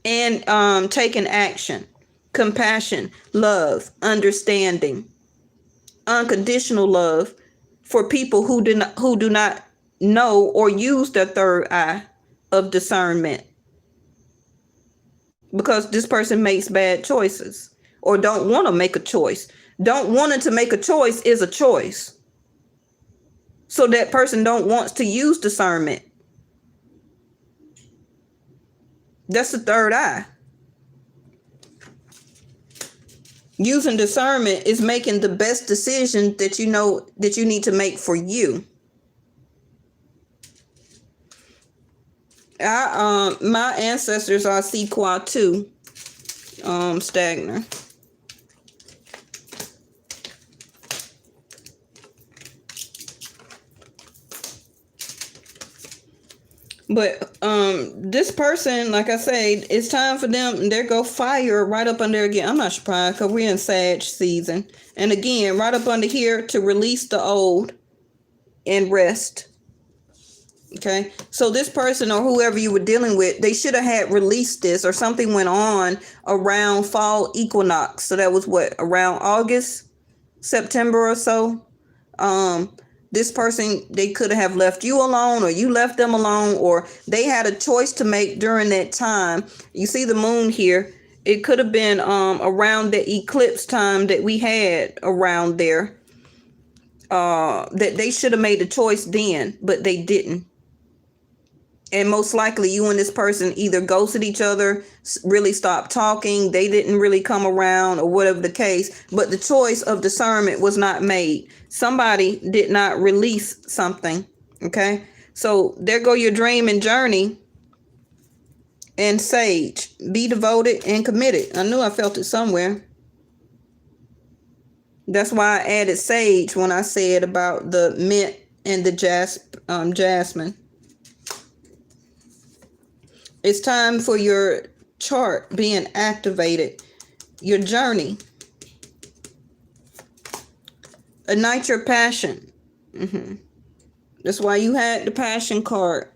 And taking action, compassion, love, understanding, unconditional love for people who do not know or use their third eye of discernment, because this person makes bad choices or don't want to make a choice. Don't want to make a choice is a choice. So that person don't want to use discernment. That's the third eye. Using discernment is making the best decision that you know that you need to make for you. My ancestors are Sequoia too, Stagner. But this person, like I say, it's time for them. There go fire right up under again. I'm not surprised because we're in Sag season. And again, right up under here to release the old and rest. Okay, so this person or whoever you were dealing with, they should have had released this, or something went on around fall equinox. So that was what, around August, September or so. This person, they could have left you alone, or you left them alone, or they had a choice to make during that time. You see the moon here. It could have been around the eclipse time that we had around there. That they should have made a choice then, but they didn't. And most likely you and this person either ghosted each other, really stopped talking, they didn't really come around, or whatever the case. But the choice of discernment was not made. Somebody did not release something. Okay. So there go your dream and journey. And sage. Be devoted and committed. I knew I felt it somewhere. That's why I added sage when I said about the mint and the jasmine. It's time for your chart being activated. Your journey. Ignite your passion. That's why you had the passion card.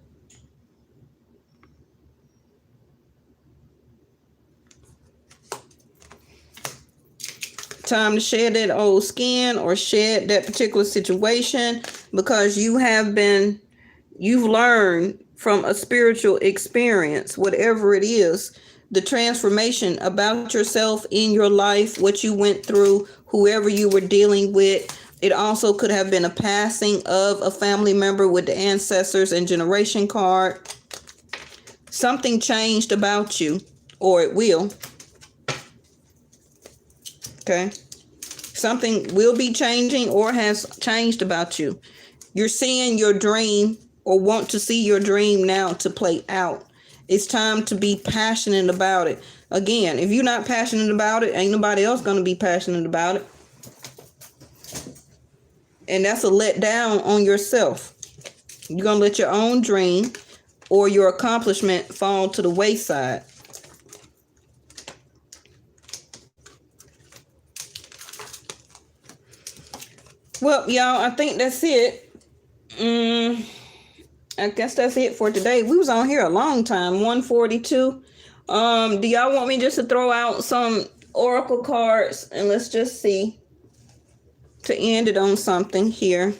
Time to shed that old skin or shed that particular situation, because you've learned from a spiritual experience, whatever it is, the transformation about yourself in your life, what you went through, whoever you were dealing with. It also could have been a passing of a family member with the ancestors and generation card. Something changed about you, or it will. Okay. Something will be changing or has changed about you. You're seeing your dream, or want to see your dream now to play out. It's time to be passionate about it. Again, if you're not passionate about it, ain't nobody else going to be passionate about it. And that's a letdown on yourself. You're going to let your own dream or your accomplishment fall to the wayside. Well, y'all, I think that's it. I guess that's it for today. We was on here a long time, 142. Do y'all want me just to throw out some oracle cards, and let's just see, to end it on something here.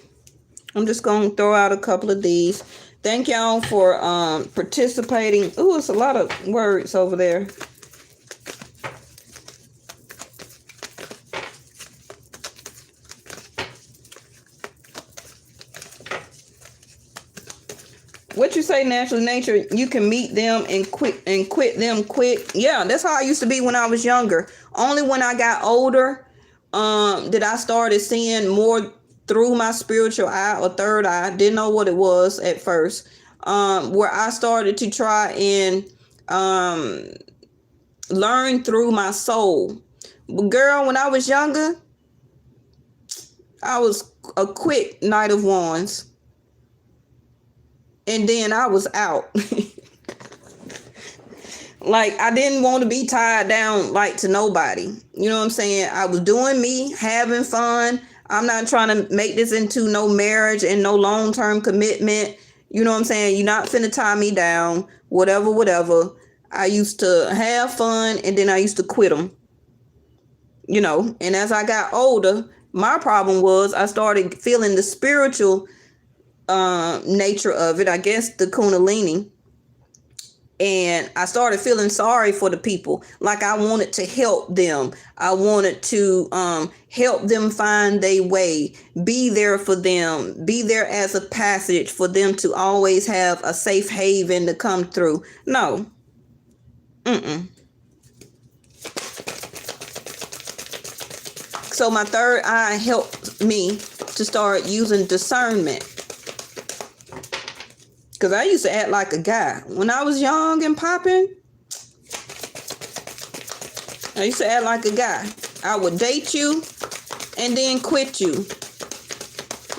I'm just going to throw out a couple of these. Thank y'all for participating. Ooh, it's a lot of words over there. What you say, natural nature, you can meet them and quit them quick. Yeah, that's how I used to be when I was younger. Only when I got older did I started seeing more through my spiritual eye or third eye. Didn't know what it was at first. Where I started to try and learn through my soul. But girl, when I was younger, I was a quick Knight of Wands. And then I was out. Like, I didn't want to be tied down like to nobody. You know what I'm saying? I was doing me, having fun. I'm not trying to make this into no marriage and no long-term commitment. You know what I'm saying? You're not finna tie me down, whatever. I used to have fun, and then I used to quit them. You know, and as I got older, my problem was I started feeling the spiritual nature of it, I guess the Kundalini, and I started feeling sorry for the people. Like I wanted to help them. I wanted to help them find their way, be there for them, be there as a passage for them to always have a safe haven to come through. No. So my third eye helped me to start using discernment. Because I used to act like a guy. When I was young and popping, I used to act like a guy. I would date you and then quit you.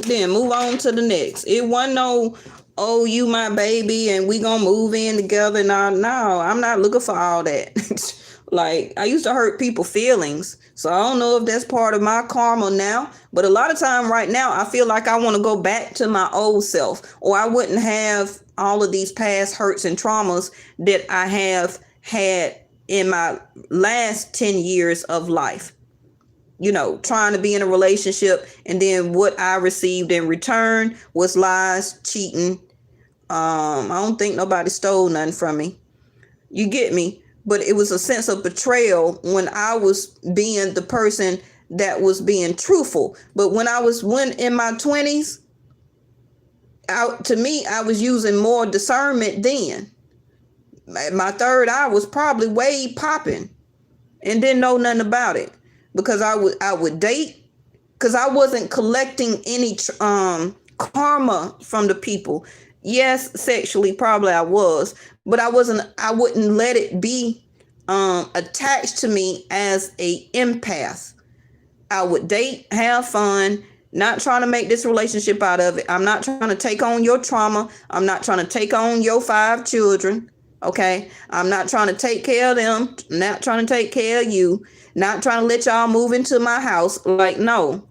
Then move on to the next. It wasn't no oh, you my baby and we gonna move in together. No, I'm not looking for all that. Like, I used to hurt people's feelings, so I don't know if that's part of my karma now, but a lot of time right now I feel like I want to go back to my old self, or I wouldn't have all of these past hurts and traumas that I have had in my last 10 years of life. You know, trying to be in a relationship, and then what I received in return was lies, cheating. I don't think nobody stole nothing from me. You get me? But it was a sense of betrayal when I was being the person that was being truthful. But when in my 20s, to me, I was using more discernment then. My third eye was probably way popping and didn't know nothing about it, because I would date, because I wasn't collecting any karma from the people. Yes, sexually probably I was, but I wouldn't let it be attached to me as a empath. I would date, have fun, not trying to make this relationship out of it. I'm not trying to take on your trauma. I'm not trying to take on your 5 children. Okay. I'm not trying to take care of them. Not trying to take care of you. Not trying to let y'all move into my house. Like, no.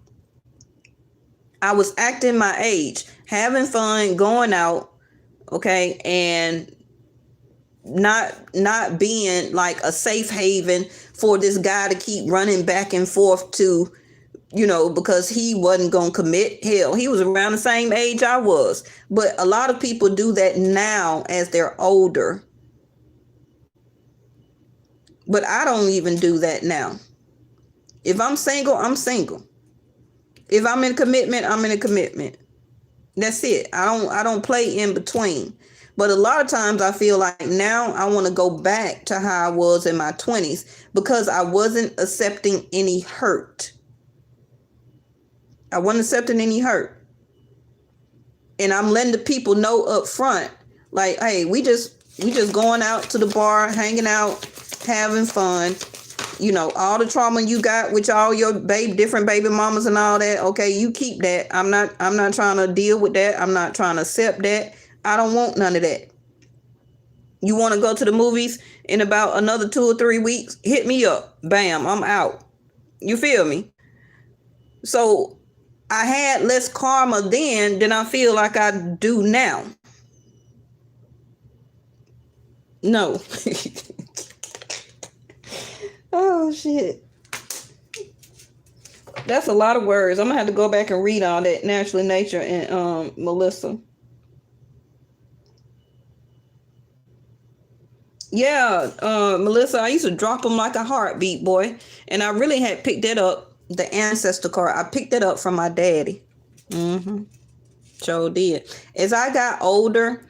I was acting my age, having fun, going out, okay, and not being like a safe haven for this guy to keep running back and forth to, you know, because he wasn't going to commit. Hell, he was around the same age I was. But a lot of people do that now as they're older. But I don't even do that now. If I'm single, I'm single. If I'm in commitment, I'm in a commitment. That's it. I don't play in between. But a lot of times I feel like now I want to go back to how I was in my 20s, because I wasn't accepting any hurt. I wasn't accepting any hurt. And I'm letting the people know up front, like, hey, we just going out to the bar, hanging out, having fun. You know, all the trauma you got with all your different baby mamas and all that, okay, you keep that. I'm not trying to deal with that. I'm not trying to accept that. I don't want none of that. You want to go to the movies in about another 2 or 3 weeks? Hit me up. Bam, I'm out. You feel me? So I had less karma then than I feel like I do now. No. Oh, shit. That's a lot of words. I'm going to have to go back and read all that. Naturally Nature and Melissa. Yeah, Melissa, I used to drop them like a heartbeat, boy. And I really had picked that up, the ancestor card. I picked it up from my daddy. Sure did. As I got older,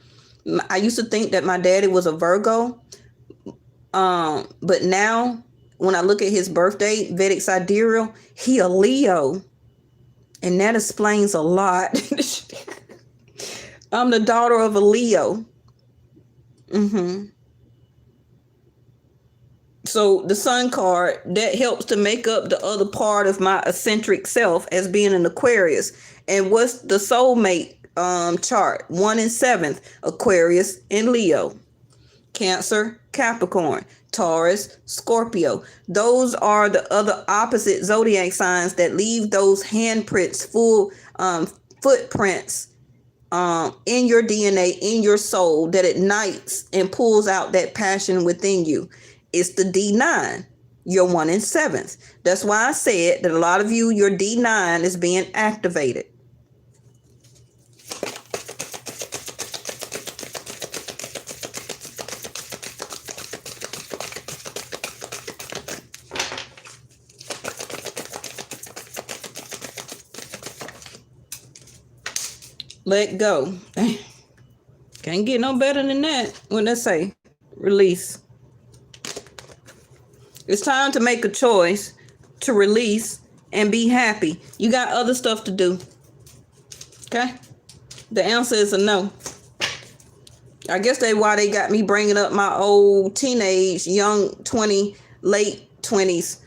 I used to think that my daddy was a Virgo. But now, when I look at his birthday, Vedic Sidereal, he a Leo. And that explains a lot. I'm the daughter of a Leo. So the sun card, that helps to make up the other part of my eccentric self as being an Aquarius. And what's the soulmate chart? 1 and 7th, Aquarius and Leo. Cancer, Capricorn, Taurus, Scorpio. Those are the other opposite zodiac signs that leave those handprints, full footprints in your DNA, in your soul, that ignites and pulls out that passion within you. It's the D9, your 1 and 7th. That's why I said that a lot of you, your D9 is being activated. Let go. Can't get no better than that. When they say release. It's time to make a choice to release and be happy. You got other stuff to do. Okay? The answer is a no. I guess that's why they got me bringing up my old teenage, young 20, late 20s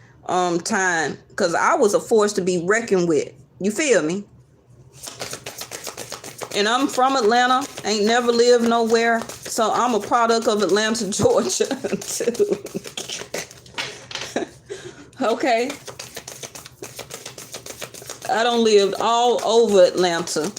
time. Because I was a force to be reckoned with. You feel me? And I'm from Atlanta, ain't never lived nowhere. So I'm a product of Atlanta, Georgia, too. Okay. I done lived all over Atlanta.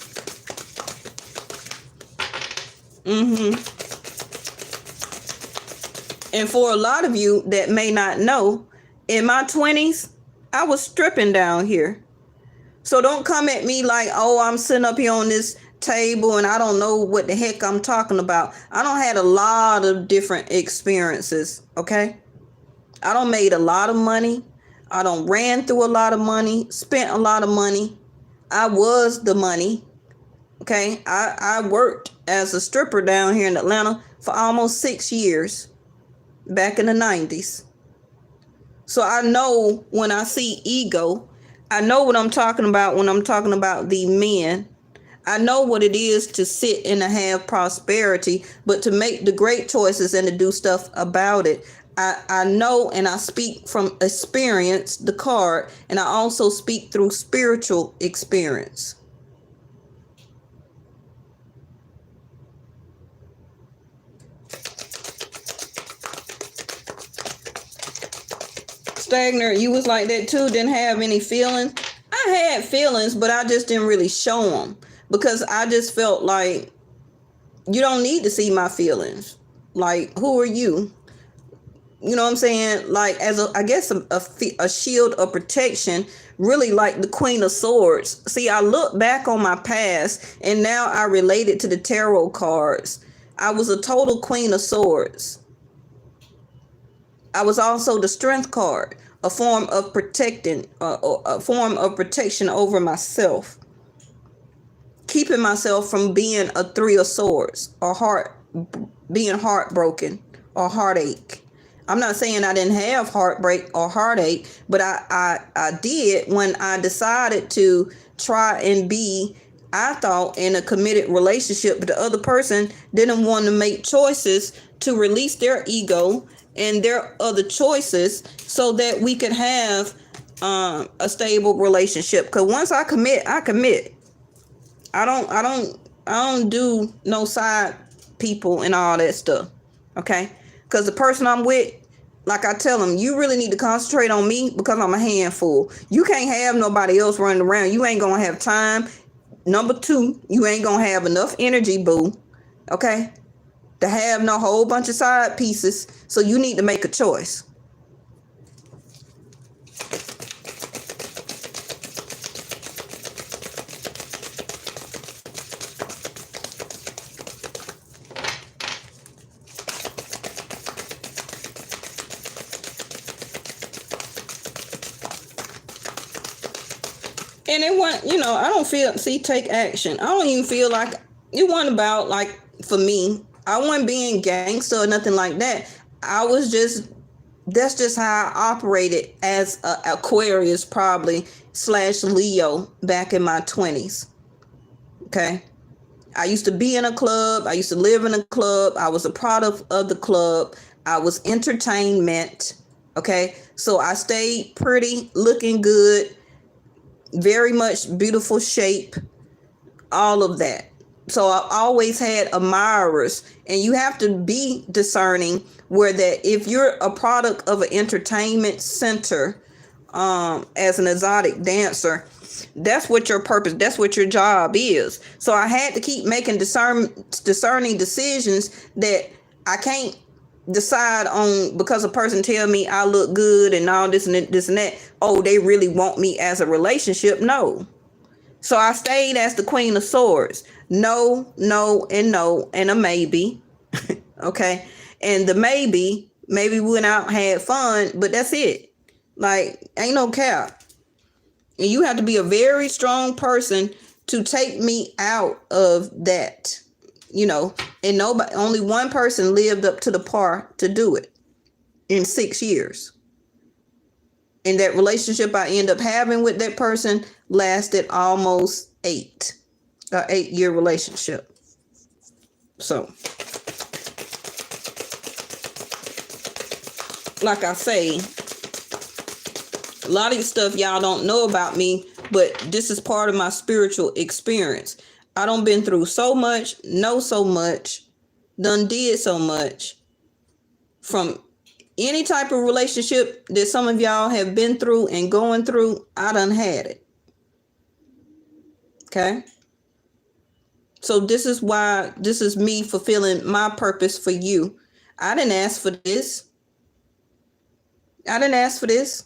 And for a lot of you that may not know, in my 20s, I was stripping down here. So don't come at me like, oh, I'm sitting up here on this table and I don't know what the heck I'm talking about. I done had a lot of different experiences, okay? I done made a lot of money. I done ran through a lot of money, spent a lot of money. I was the money, okay? I worked as a stripper down here in Atlanta for almost 6 years back in the 90s. So I know when I see ego, I know what I'm talking about when I'm talking about the men. I know what it is to sit and to have prosperity, but to make the great choices and to do stuff about it. I know, and I speak from experience, the card, and I also speak through spiritual experience. Stagner, you was like that too? Didn't have any feelings? I had feelings, but I just didn't really show them because I just felt like you don't need to see my feelings. Like, who are you? You know what I'm saying? Like, as I guess a shield of protection, really like the Queen of Swords. See, I look back on my past and now I relate it to the tarot cards. I was a total Queen of Swords. I was also the Strength card, a form of protecting, a form of protection over myself, keeping myself from being a Three of Swords or being heartbroken or heartache. I'm not saying I didn't have heartbreak or heartache, but I did when I decided to try and be, I thought, in a committed relationship, but the other person didn't want to make choices to release their ego and their other choices so that we could have a stable relationship. Because once I commit, I commit. I don't do no side people and all that stuff. Okay? Because the person I'm with, like I tell them, you really need to concentrate on me because I'm a handful. You can't have nobody else running around. You ain't gonna have time. Number two, you ain't gonna have enough energy, boo. Okay? To have no whole bunch of side pieces. So you need to make a choice. And it wasn't, I don't take action. I don't even feel like it wasn't about, like, for me, I wasn't being gangster or nothing like that. That's just how I operated as a Aquarius, probably / Leo back in my 20s. Okay. I used to be in a club. I used to live in a club. I was a product of the club. I was entertainment. Okay. So I stayed pretty, looking good, very much beautiful shape, all of that. So I always had admirers, and you have to be discerning where that if you're a product of an entertainment center, as an exotic dancer, that's what your purpose, that's what your job is. So I had to keep making discerning decisions that I can't decide on because a person tell me I look good and all this and that. Oh, they really want me as a relationship? No. So I stayed as the Queen of Swords. No, and a maybe. Okay. And the maybe we went out, had fun, but that's it. Like, ain't no cap. And you have to be a very strong person to take me out of that, and only one person lived up to the par to do it in 6 years. And that relationship I end up having with that person lasted almost 8-year relationship. So, like I say, a lot of stuff y'all don't know about me, but this is part of my spiritual experience. I done been through so much, know so much, done did so much. From any type of relationship that some of y'all have been through and going through, I done had it. Okay? So this is why, this is me fulfilling my purpose for you. I didn't ask for this. I didn't ask for this.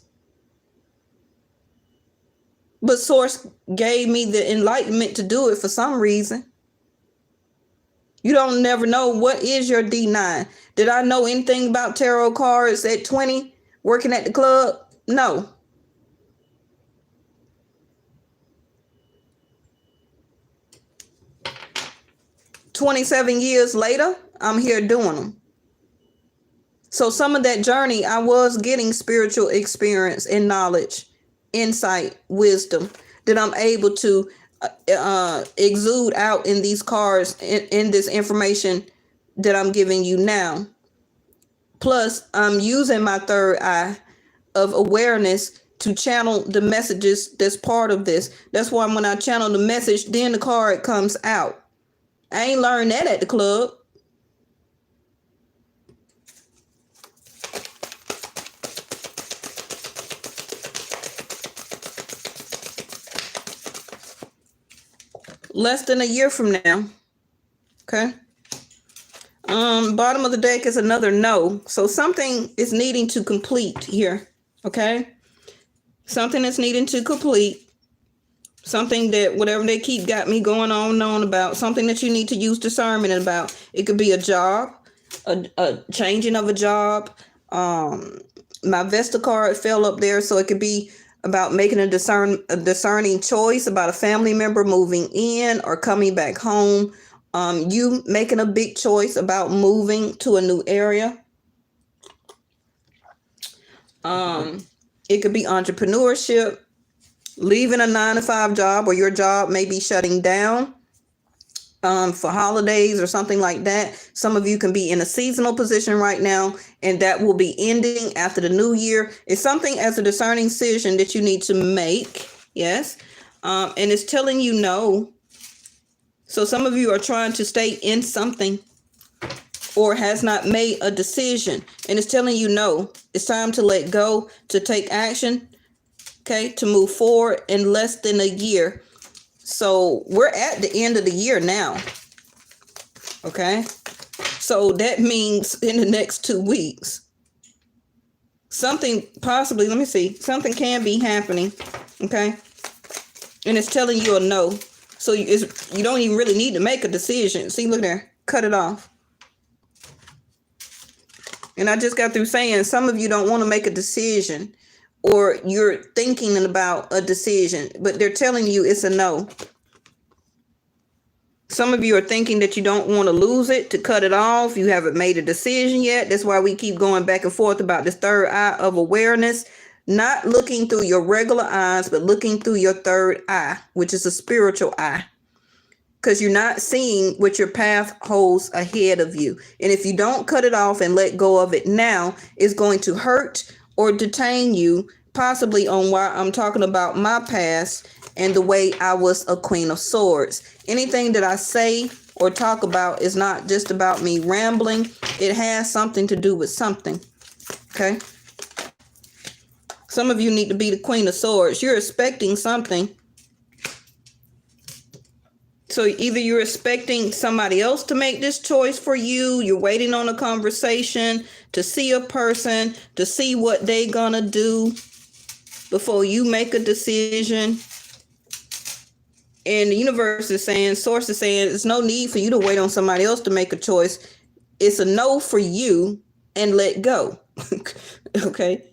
But Source gave me the enlightenment to do it for some reason. You don't never know what is your D9. Did I know anything about tarot cards at 20 working at the club? No. "27 years later, I'm here doing them." So some of that journey, I was getting spiritual experience and knowledge, insight, wisdom that I'm able to exude out in these cards, in this information that I'm giving you now. Plus, I'm using my third eye of awareness to channel the messages that's part of this. That's why when I channel the message, then the card comes out. I ain't learned that at the club. Less than a year from now. Okay. Bottom of the deck is another no. So something is needing to complete here. Okay. Something is needing to complete. Something that whatever they keep got me going on and on about. Something that you need to use discernment about. It could be a job, a changing of a job. My Vesta card fell up there, so it could be about making a discerning choice about a family member moving in or coming back home. You making a big choice about moving to a new area. It could be entrepreneurship, leaving a 9-to-5 job, or your job may be shutting down for holidays or something like that. Some of you can be in a seasonal position right now, and that will be ending after the new year. It's something as a discerning decision that you need to make. Yes. And it's telling you no. So some of you are trying to stay in something or has not made a decision, and it's telling you no. It's time to let go, to take action. Okay, to move forward in less than a year. So we're at the end of the year now. Okay, so that means in the next 2 weeks, something possibly, let me see, something can be happening. Okay, and it's telling you a no. So you don't even really need to make a decision. See, look there, cut it off. And I just got through saying some of you don't want to make a decision, or you're thinking about a decision, but they're telling you it's a no. Some of you are thinking that you don't want to lose it, to cut it off. You haven't made a decision yet. That's why we keep going back and forth about this third eye of awareness. Not looking through your regular eyes, but looking through your third eye, which is a spiritual eye. Because you're not seeing what your path holds ahead of you. And if you don't cut it off and let go of it now, it's going to hurt or detain you, possibly on why I'm talking about my past and the way I was a Queen of Swords. Anything that I say or talk about is not just about me rambling. It has something to do with something. Okay? Some of you need to be the Queen of Swords. You're expecting something. So either you're expecting somebody else to make this choice for you, you're waiting on a conversation, to see a person, to see what they're gonna do before you make a decision. And the universe is saying, Source is saying, there's no need for you to wait on somebody else to make a choice. It's a no for you, and let go. Okay?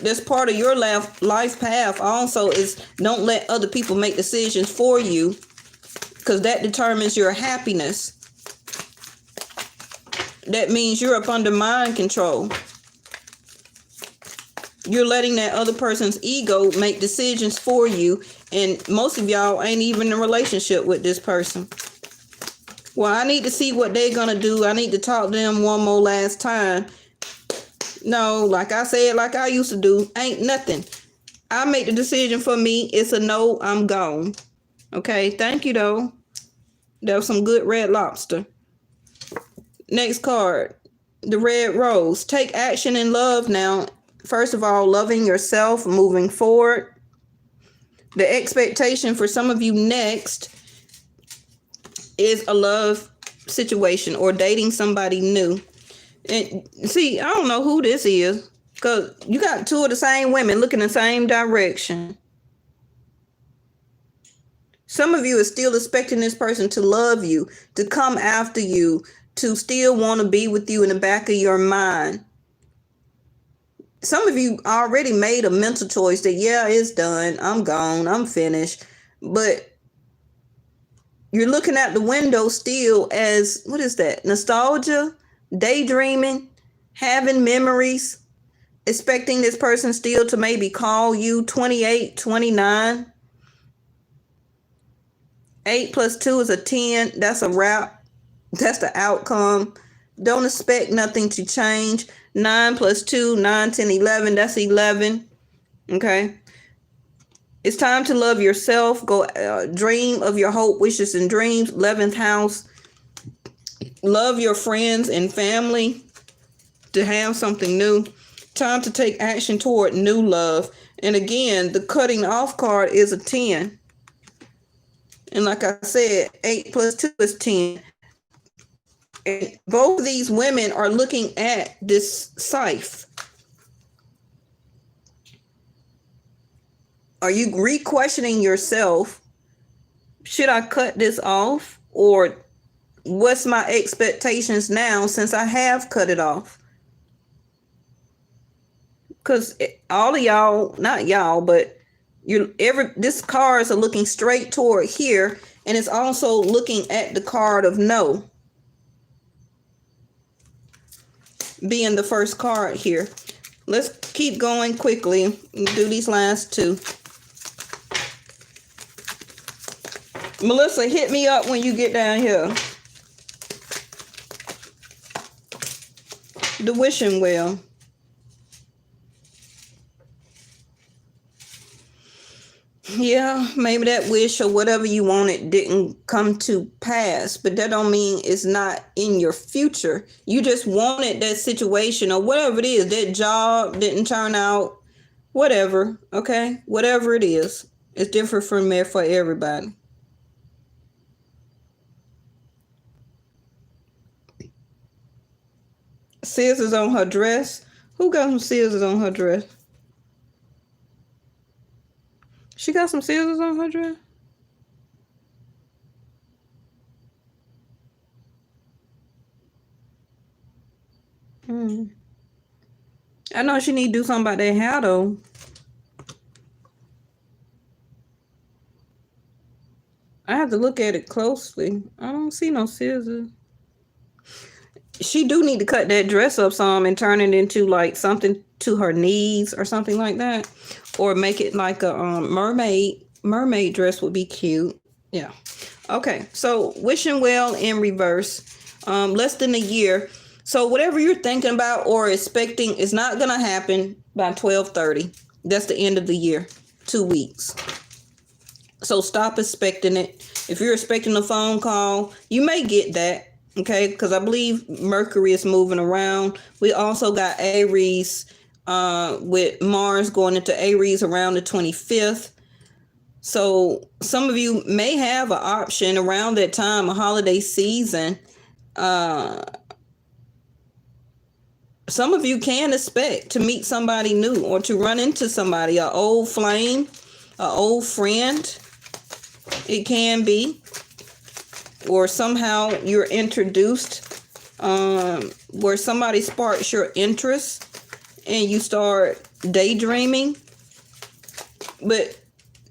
That's part of your life path also, is don't let other people make decisions for you, because that determines your happiness. That means you're up under mind control. You're letting that other person's ego make decisions for you, and most of y'all ain't even in a relationship with this person. Well, I need to see what they're gonna do. I need to talk to them one more last time. No, like I said, like I used to do, ain't nothing. I make the decision for me. It's a no, I'm gone. Okay, thank you though. That was some good red lobster. Next card, the red rose. Take action in love now. First of all, loving yourself, moving forward. The expectation for some of you next is a love situation or dating somebody new. And see, I don't know who this is, because you got two of the same women looking in the same direction. Some of you are still expecting this person to love you, to come after you, to still want to be with you in the back of your mind. Some of you already made a mental choice that, yeah, it's done. I'm gone. I'm finished. But you're looking out the window still as, what is that? Nostalgia, daydreaming, having memories, expecting this person still to maybe call you 28, 29. 8 plus 2 is a 10. That's a wrap. That's the outcome. Don't expect nothing to change. 9 plus 2, 9, 10, 11. That's 11. Okay. It's time to love yourself. Go dream of your hope, wishes, and dreams. 11th house. Love your friends and family to have something new. Time to take action toward new love. And again, the cutting off card is a 10. And like I said, 8 plus 2 is 10. And both of these women are looking at this scythe. Are you re-questioning yourself? Should I cut this off? Or what's my expectations now since I have cut it off? Because all of y'all, not y'all, but this cards are looking straight toward here, and it's also looking at the card of no, being the first card here. Let's keep going quickly and do these last two. Melissa, hit me up when you get down here. The wishing well. Yeah, maybe that wish or whatever you wanted didn't come to pass, but that don't mean it's not in your future. You just wanted that situation or whatever it is. That job didn't turn out, whatever, okay? Whatever it is. It's different from there for everybody. Scissors on her dress. Who got some scissors on her dress? She got some scissors on her dress? I know she need to do something about that hair though. I have to look at it closely. I don't see no scissors. She do need to cut that dress up some and turn it into like something to her knees or something like that, or make it like a mermaid dress would be cute. Yeah. Okay, so wishing well in reverse. Less than a year. So whatever you're thinking about or expecting is not gonna happen by 12:30. That's the end of the year. 2 weeks. So stop expecting it. If you're expecting a phone call, you may get that. Okay, because I believe Mercury is moving around. We also got Aries with Mars going into Aries around the 25th. So some of you may have an option around that time, a holiday season. Some of you can expect to meet somebody new or to run into somebody, an old flame, an old friend. It can be. Or somehow you're introduced where somebody sparks your interest and you start daydreaming. But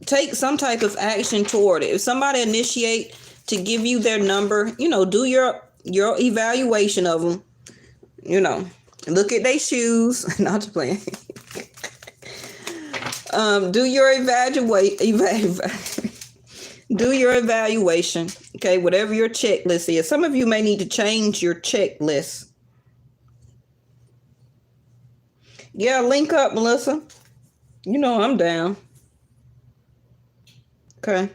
take some type of action toward it. If somebody initiate to give you their number, do your evaluation of them. Look at their shoes. Not to play. Do your do your evaluation. Okay, whatever your checklist is. Some of you may need to change your checklist. Yeah, link up, Melissa. I'm down. Okay.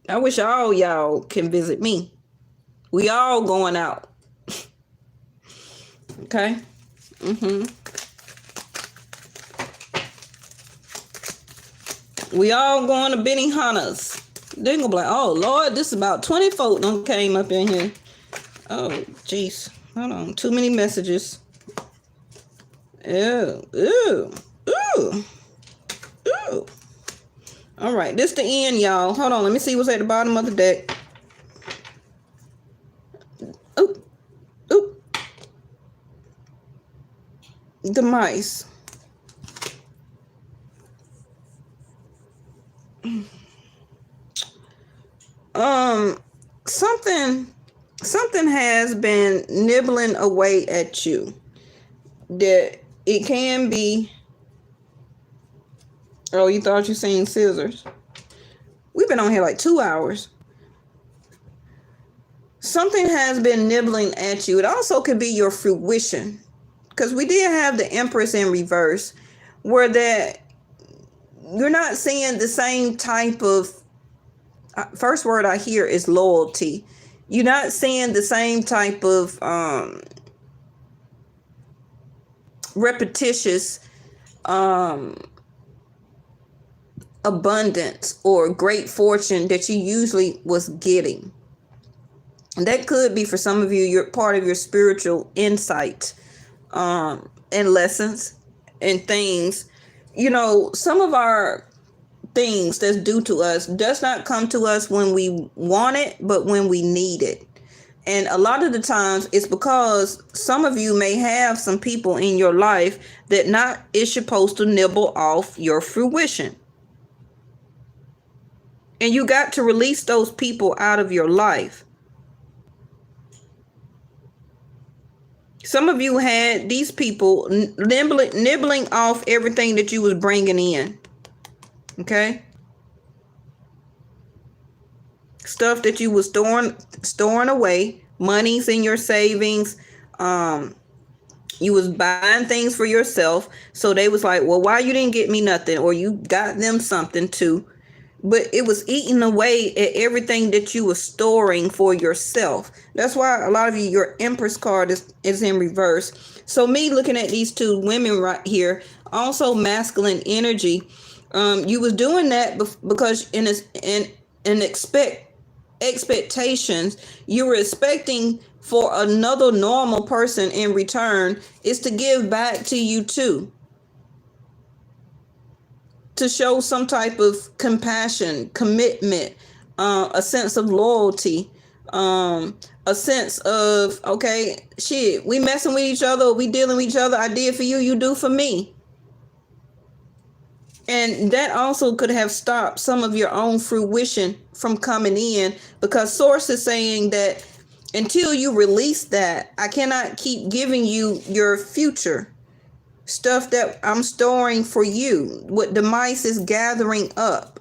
I wish all y'all can visit me. We all going out. Okay. We all going to Benihana's. They're gonna be like, oh Lord, this is about 20 folk done came up in here. Oh jeez. Hold on. Too many messages. Ew. Ew. Ew. Ew. All right, this the end, y'all. Hold on, let me see what's at the bottom of the deck. Oop. Oop. The mice. Something has been nibbling away at you. That it can be. Oh, you thought you seen scissors? We've been on here like 2 hours. Something has been nibbling at you. It also could be your fruition, because we did have the Empress in reverse, where that you're not seeing the same type of. First word I hear is loyalty. You're not seeing the same type of repetitious abundance or great fortune that you usually was getting. And that could be for some of you, you're part of your spiritual insight and lessons and things. You know, some of our things that's due to us does not come to us when we want it, but when we need it. And a lot of the times it's because some of you may have some people in your life that not is supposed to nibble off your fruition. And you got to release those people out of your life. Some of you had these people nibbling off everything that you was bringing in. Okay? Stuff that you was storing away, monies in your savings. You was buying things for yourself. So they was like, well, why you didn't get me nothing? Or you got them something too. But it was eating away at everything that you were storing for yourself. That's why a lot of you, your Empress card is in reverse. So me looking at these two women right here, also masculine energy, you was doing that because in expectations, you were expecting for another normal person in return is to give back to you too. To show some type of compassion, commitment, a sense of loyalty, a sense of, okay, shit, we messing with each other, we dealing with each other. I did for you, you do for me. And that also could have stopped some of your own fruition from coming in, because Source is saying that until you release that, I cannot keep giving you your future stuff that I'm storing for you. What the mice is gathering up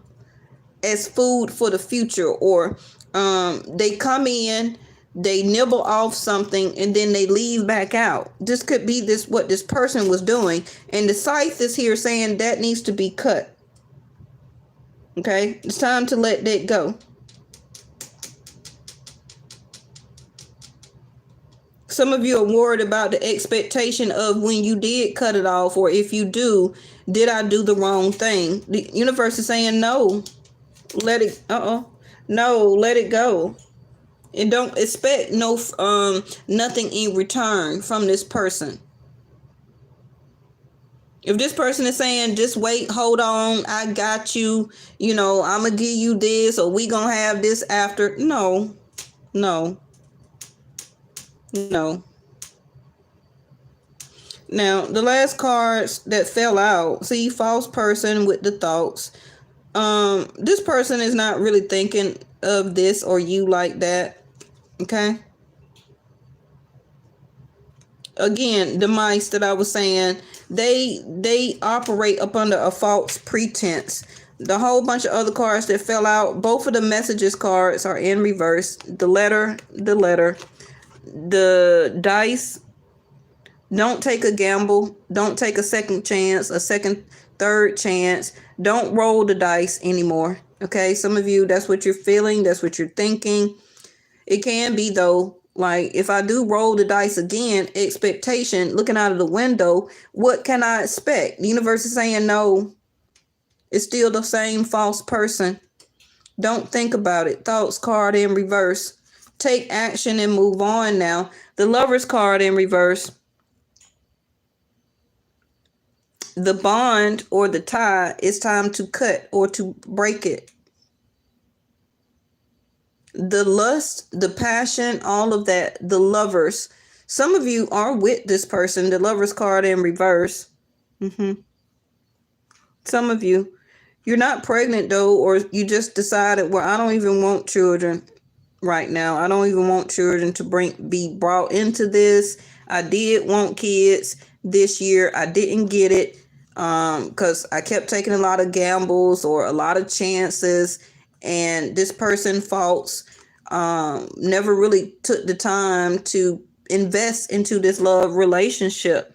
as food for the future, or they come in, they nibble off something, and then they leave back out. This could be what this person was doing, and the scythe is here saying that needs to be cut. Okay, it's time to let that go. Some of you are worried about the expectation of when you did cut it off, or if you do, did I do the wrong thing? The universe is saying no. Let it. No, let it go. And don't expect nothing in return from this person. If this person is saying, just wait, hold on, I got you, I'm going to give you this, or we going to have this after. No. Now, the last cards that fell out, see, false person with the thoughts. This person is not really thinking of this or you like that. Okay. Again, the mice that I was saying, they operate up under a false pretense. The whole bunch of other cards that fell out, both of the messages cards are in reverse. The letter, the dice. Don't take a gamble. Don't take a second chance, third chance. Don't roll the dice anymore. Okay, some of you, that's what you're feeling, that's what you're thinking. It can be, though, like if I do roll the dice again, expectation, looking out of the window, what can I expect? The universe is saying no, it's still the same false person. Don't think about it. Thoughts card in reverse. Take action and move on now. The Lovers card in reverse. The bond or the tie, it's time to cut or to break it. The lust, the passion, all of that, the Lovers. Some of you are with this person, the Lovers card in reverse. Some of you, you're not pregnant though, or you just decided, well, I don't even want children right now. I don't even want children to be brought into this. I did want kids this year. I didn't get it because I kept taking a lot of gambles or a lot of chances, and this person false never really took the time to invest into this love relationship.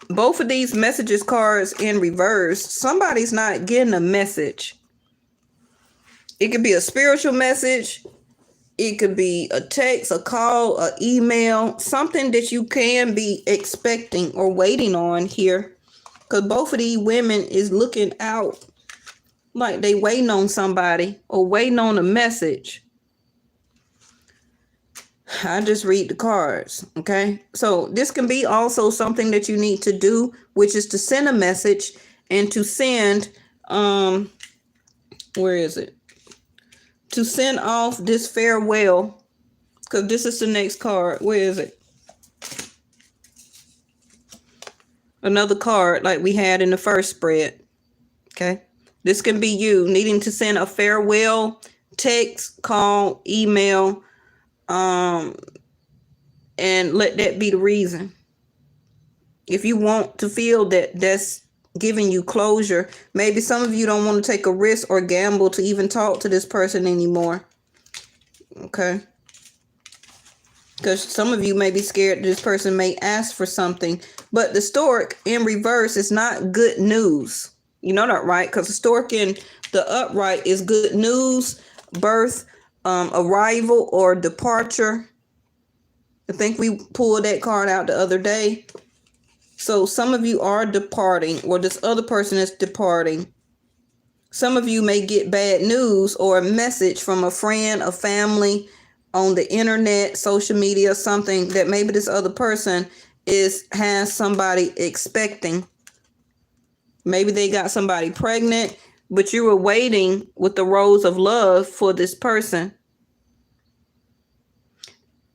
Both of these messages cards in reverse, somebody's not getting a message. It could be a spiritual message. It could be a text, a call, an email, something that you can be expecting or waiting on here. Because both of these women is looking out like they waiting on somebody or waiting on a message. I just read the cards, okay? So this can be also something that you need to do, which is to send a message and to send, where is it? To send off this farewell, because this is the next card. Where is it? Another card like we had in the first spread, okay? This can be you needing to send a farewell text, call, email, and let that be the reason. If you want to feel that that's giving you closure, maybe some of you don't want to take a risk or gamble to even talk to this person anymore. Okay. Because some of you may be scared that this person may ask for something. But the stork in reverse is not good news. You know that, right? Because the stork in the upright is good news, birth, arrival, or departure. I think we pulled that card out the other day. So some of you are departing, or this other person is departing. Some of you may get bad news or a message from a friend, a family, on the internet, social media, something that maybe this other person has somebody expecting. Maybe they got somebody pregnant, but you were waiting with the rose of love for this person.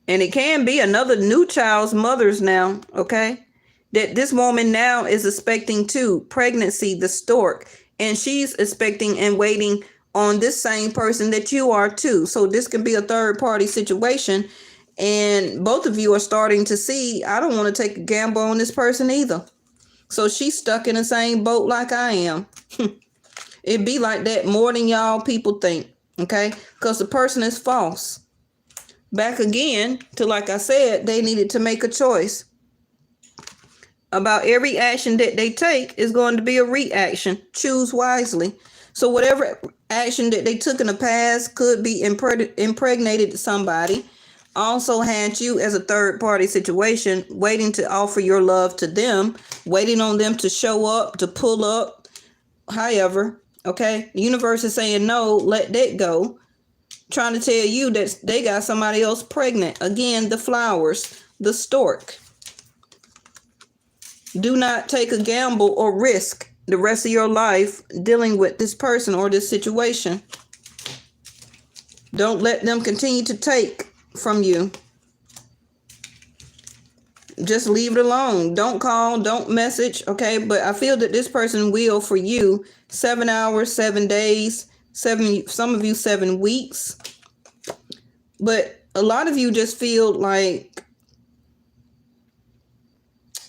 And it can be another new child's mother's now, okay? That this woman now is expecting too, pregnancy, the stork. And she's expecting and waiting on this same person that you are too. So this can be a third party situation. And both of you are starting to see, I don't want to take a gamble on this person either. So she's stuck in the same boat like I am. It be like that more than y'all people think, okay? Because the person is false. Back again to, like I said, they needed to make a choice. About every action that they take is going to be a reaction. Choose wisely. So whatever action that they took in the past could be impregnated to somebody. Also had you as a third party situation, waiting to offer your love to them, waiting on them to show up, to pull up. However, okay, the universe is saying no, let that go. Trying to tell you that they got somebody else pregnant. Again, the flowers, the stork. Do not take a gamble or risk the rest of your life dealing with this person or this situation. Don't let them continue to take from you. Just leave it alone. Don't call, don't message, okay? But I feel that this person will for you 7 hours, 7 days, some of you 7 weeks. But a lot of you just feel like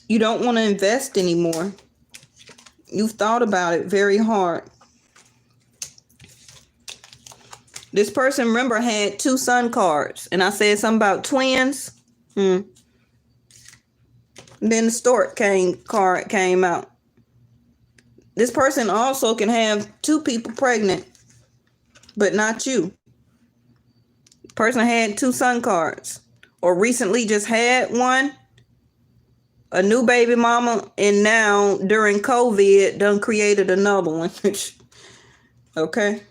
you don't want to invest anymore. You've thought about it very hard. This person, remember, had 2 sun cards. And I said something about twins. Then the stork card came out. This person also can have 2 people pregnant, but not you. Person had 2 sun cards, or recently just had one, a new baby mama, and now during COVID done created another one. Okay.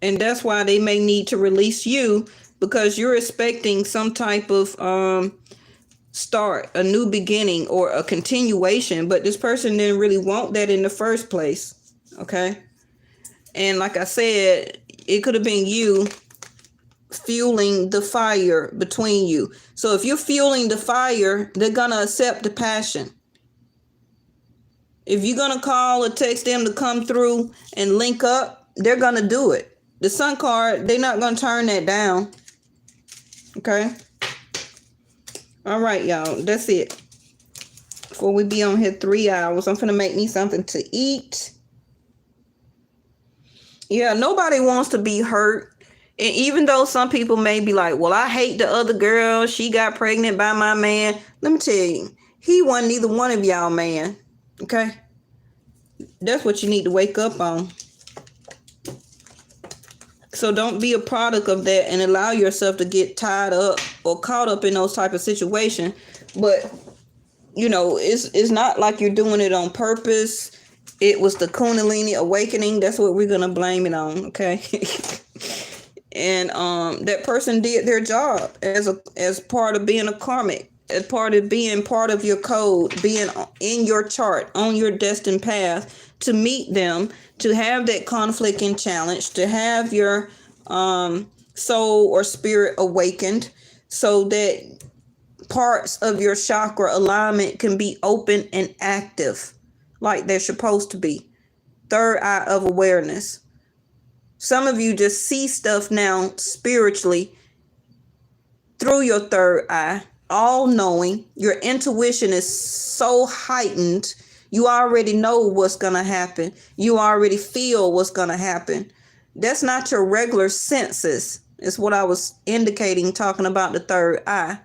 And that's why they may need to release you, because you're expecting some type of start, a new beginning, or a continuation, but this person didn't really want that in the first place. Okay. And like I said, it could have been you fueling the fire between you. So if you're fueling the fire, they're gonna accept the passion. If you're gonna call or text them to come through and link up, they're gonna do it. The sun card, they're not gonna turn that down. Okay. All right, y'all. That's it. Before we be on here 3 hours, I'm gonna make me something to eat. Yeah, nobody wants to be hurt. And even though some people may be like, well, I hate the other girl, she got pregnant by my man. Let me tell you, he wasn't neither one of y'all, man. Okay? That's what you need to wake up on. So don't be a product of that and allow yourself to get tied up or caught up in those type of situations. But, you know, it's not like you're doing it on purpose. It was the Kundalini Awakening. That's what we're going to blame it on, okay? And that person did their job as part of being a karmic, as part of being part of your code, being in your chart, on your destined path, to meet them, to have that conflict and challenge, to have your soul or spirit awakened, so that parts of your chakra alignment can be open and active like they're supposed to be. Third eye of awareness. Some of you just see stuff now spiritually through your third eye, all knowing. Your intuition is so heightened. You already know what's going to happen. You already feel what's going to happen. That's not your regular senses. It's what I was indicating, talking about the third eye.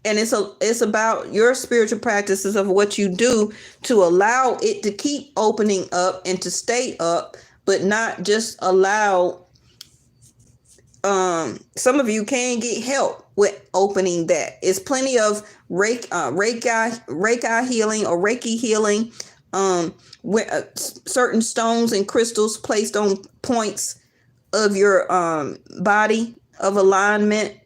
And it's about your spiritual practices of what you do to allow it to keep opening up and to stay up, but not just allow. Some of you can get help with opening that. It's plenty of Reiki healing or Reiki healing, certain stones and crystals placed on points of your body of alignment.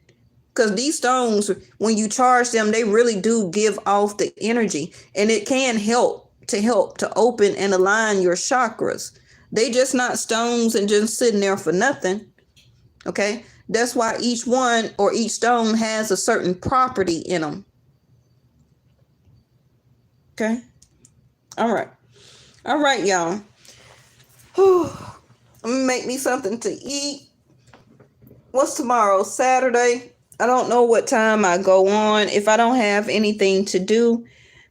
Because these stones, when you charge them, they really do give off the energy, and it can help to open and align your chakras. They just not stones and just sitting there for nothing. Okay. That's why each one or each stone has a certain property in them. Okay. All right. All right, y'all. Whew. I'm gonna make me something to eat. What's tomorrow? Saturday. I don't know what time I go on. If I don't have anything to do,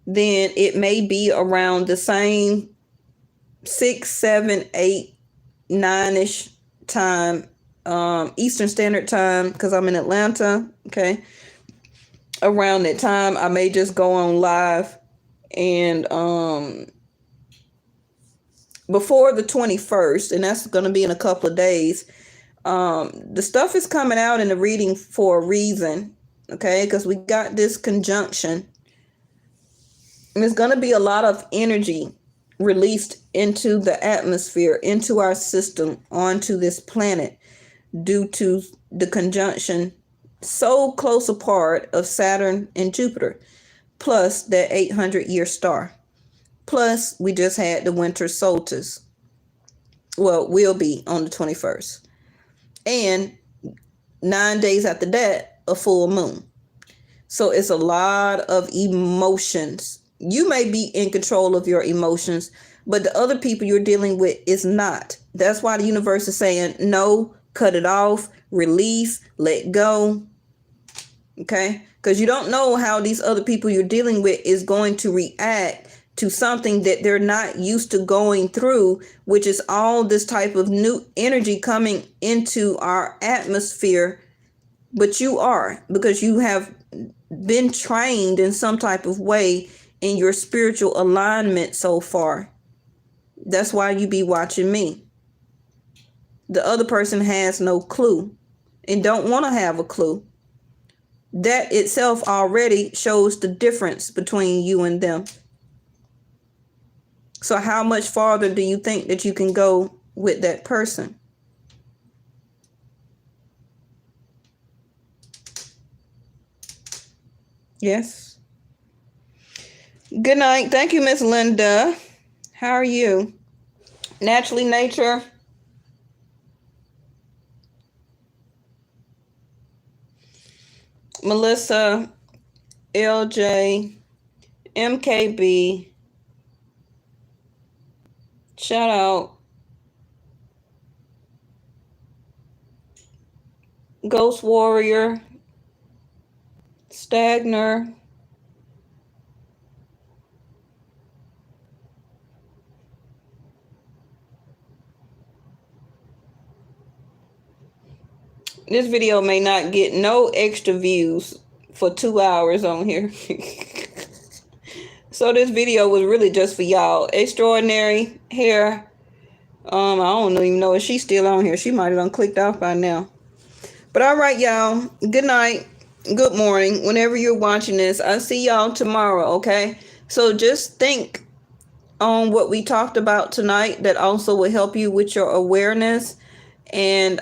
then it may be around the same 6, 7, 8, 9-ish time, Eastern Standard Time, because I'm in Atlanta. Okay. Around that time, I may just go on live, and before the 21st, and that's going to be in a couple of days. The stuff is coming out in the reading for a reason, okay? Because we got this conjunction, and there's going to be a lot of energy released into the atmosphere, into our system, onto this planet, due to the conjunction so close apart of Saturn and Jupiter, plus that 800-year star. Plus, we just had the winter solstice. Well, will be on the 21st. And 9 days after that, a full moon. So it's a lot of emotions. You may be in control of your emotions, but the other people you're dealing with is not. That's why the universe is saying, no, cut it off, release, let go. Okay? Because you don't know how these other people you're dealing with is going to react to something that they're not used to going through, which is all this type of new energy coming into our atmosphere. But you are, because you have been trained in some type of way in your spiritual alignment so far. That's why you be watching me. The other person has no clue and don't want to have a clue. That itself already shows the difference between you and them. So how much farther do you think that you can go with that person? Yes. Good night. Thank you, Miss Linda. How are you? Naturally Nature. Melissa, LJ, MKB. Shout out. Ghost Warrior. Stagner. This video may not get no extra views for 2 hours on here. So this video was really just for y'all. Extraordinary Hair. I don't even know if she's still on here. She might have done clicked off by now. But all right, y'all. Good night. Good morning. Whenever you're watching this, I'll see y'all tomorrow, okay? So just think on what we talked about tonight. That also will help you with your awareness. And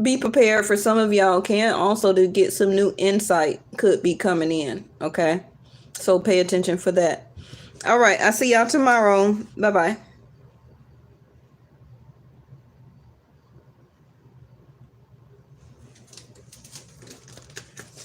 be prepared for some of y'all can also to get some new insight could be coming in, okay? So pay attention for that. All right, I'll see y'all tomorrow. Bye-bye.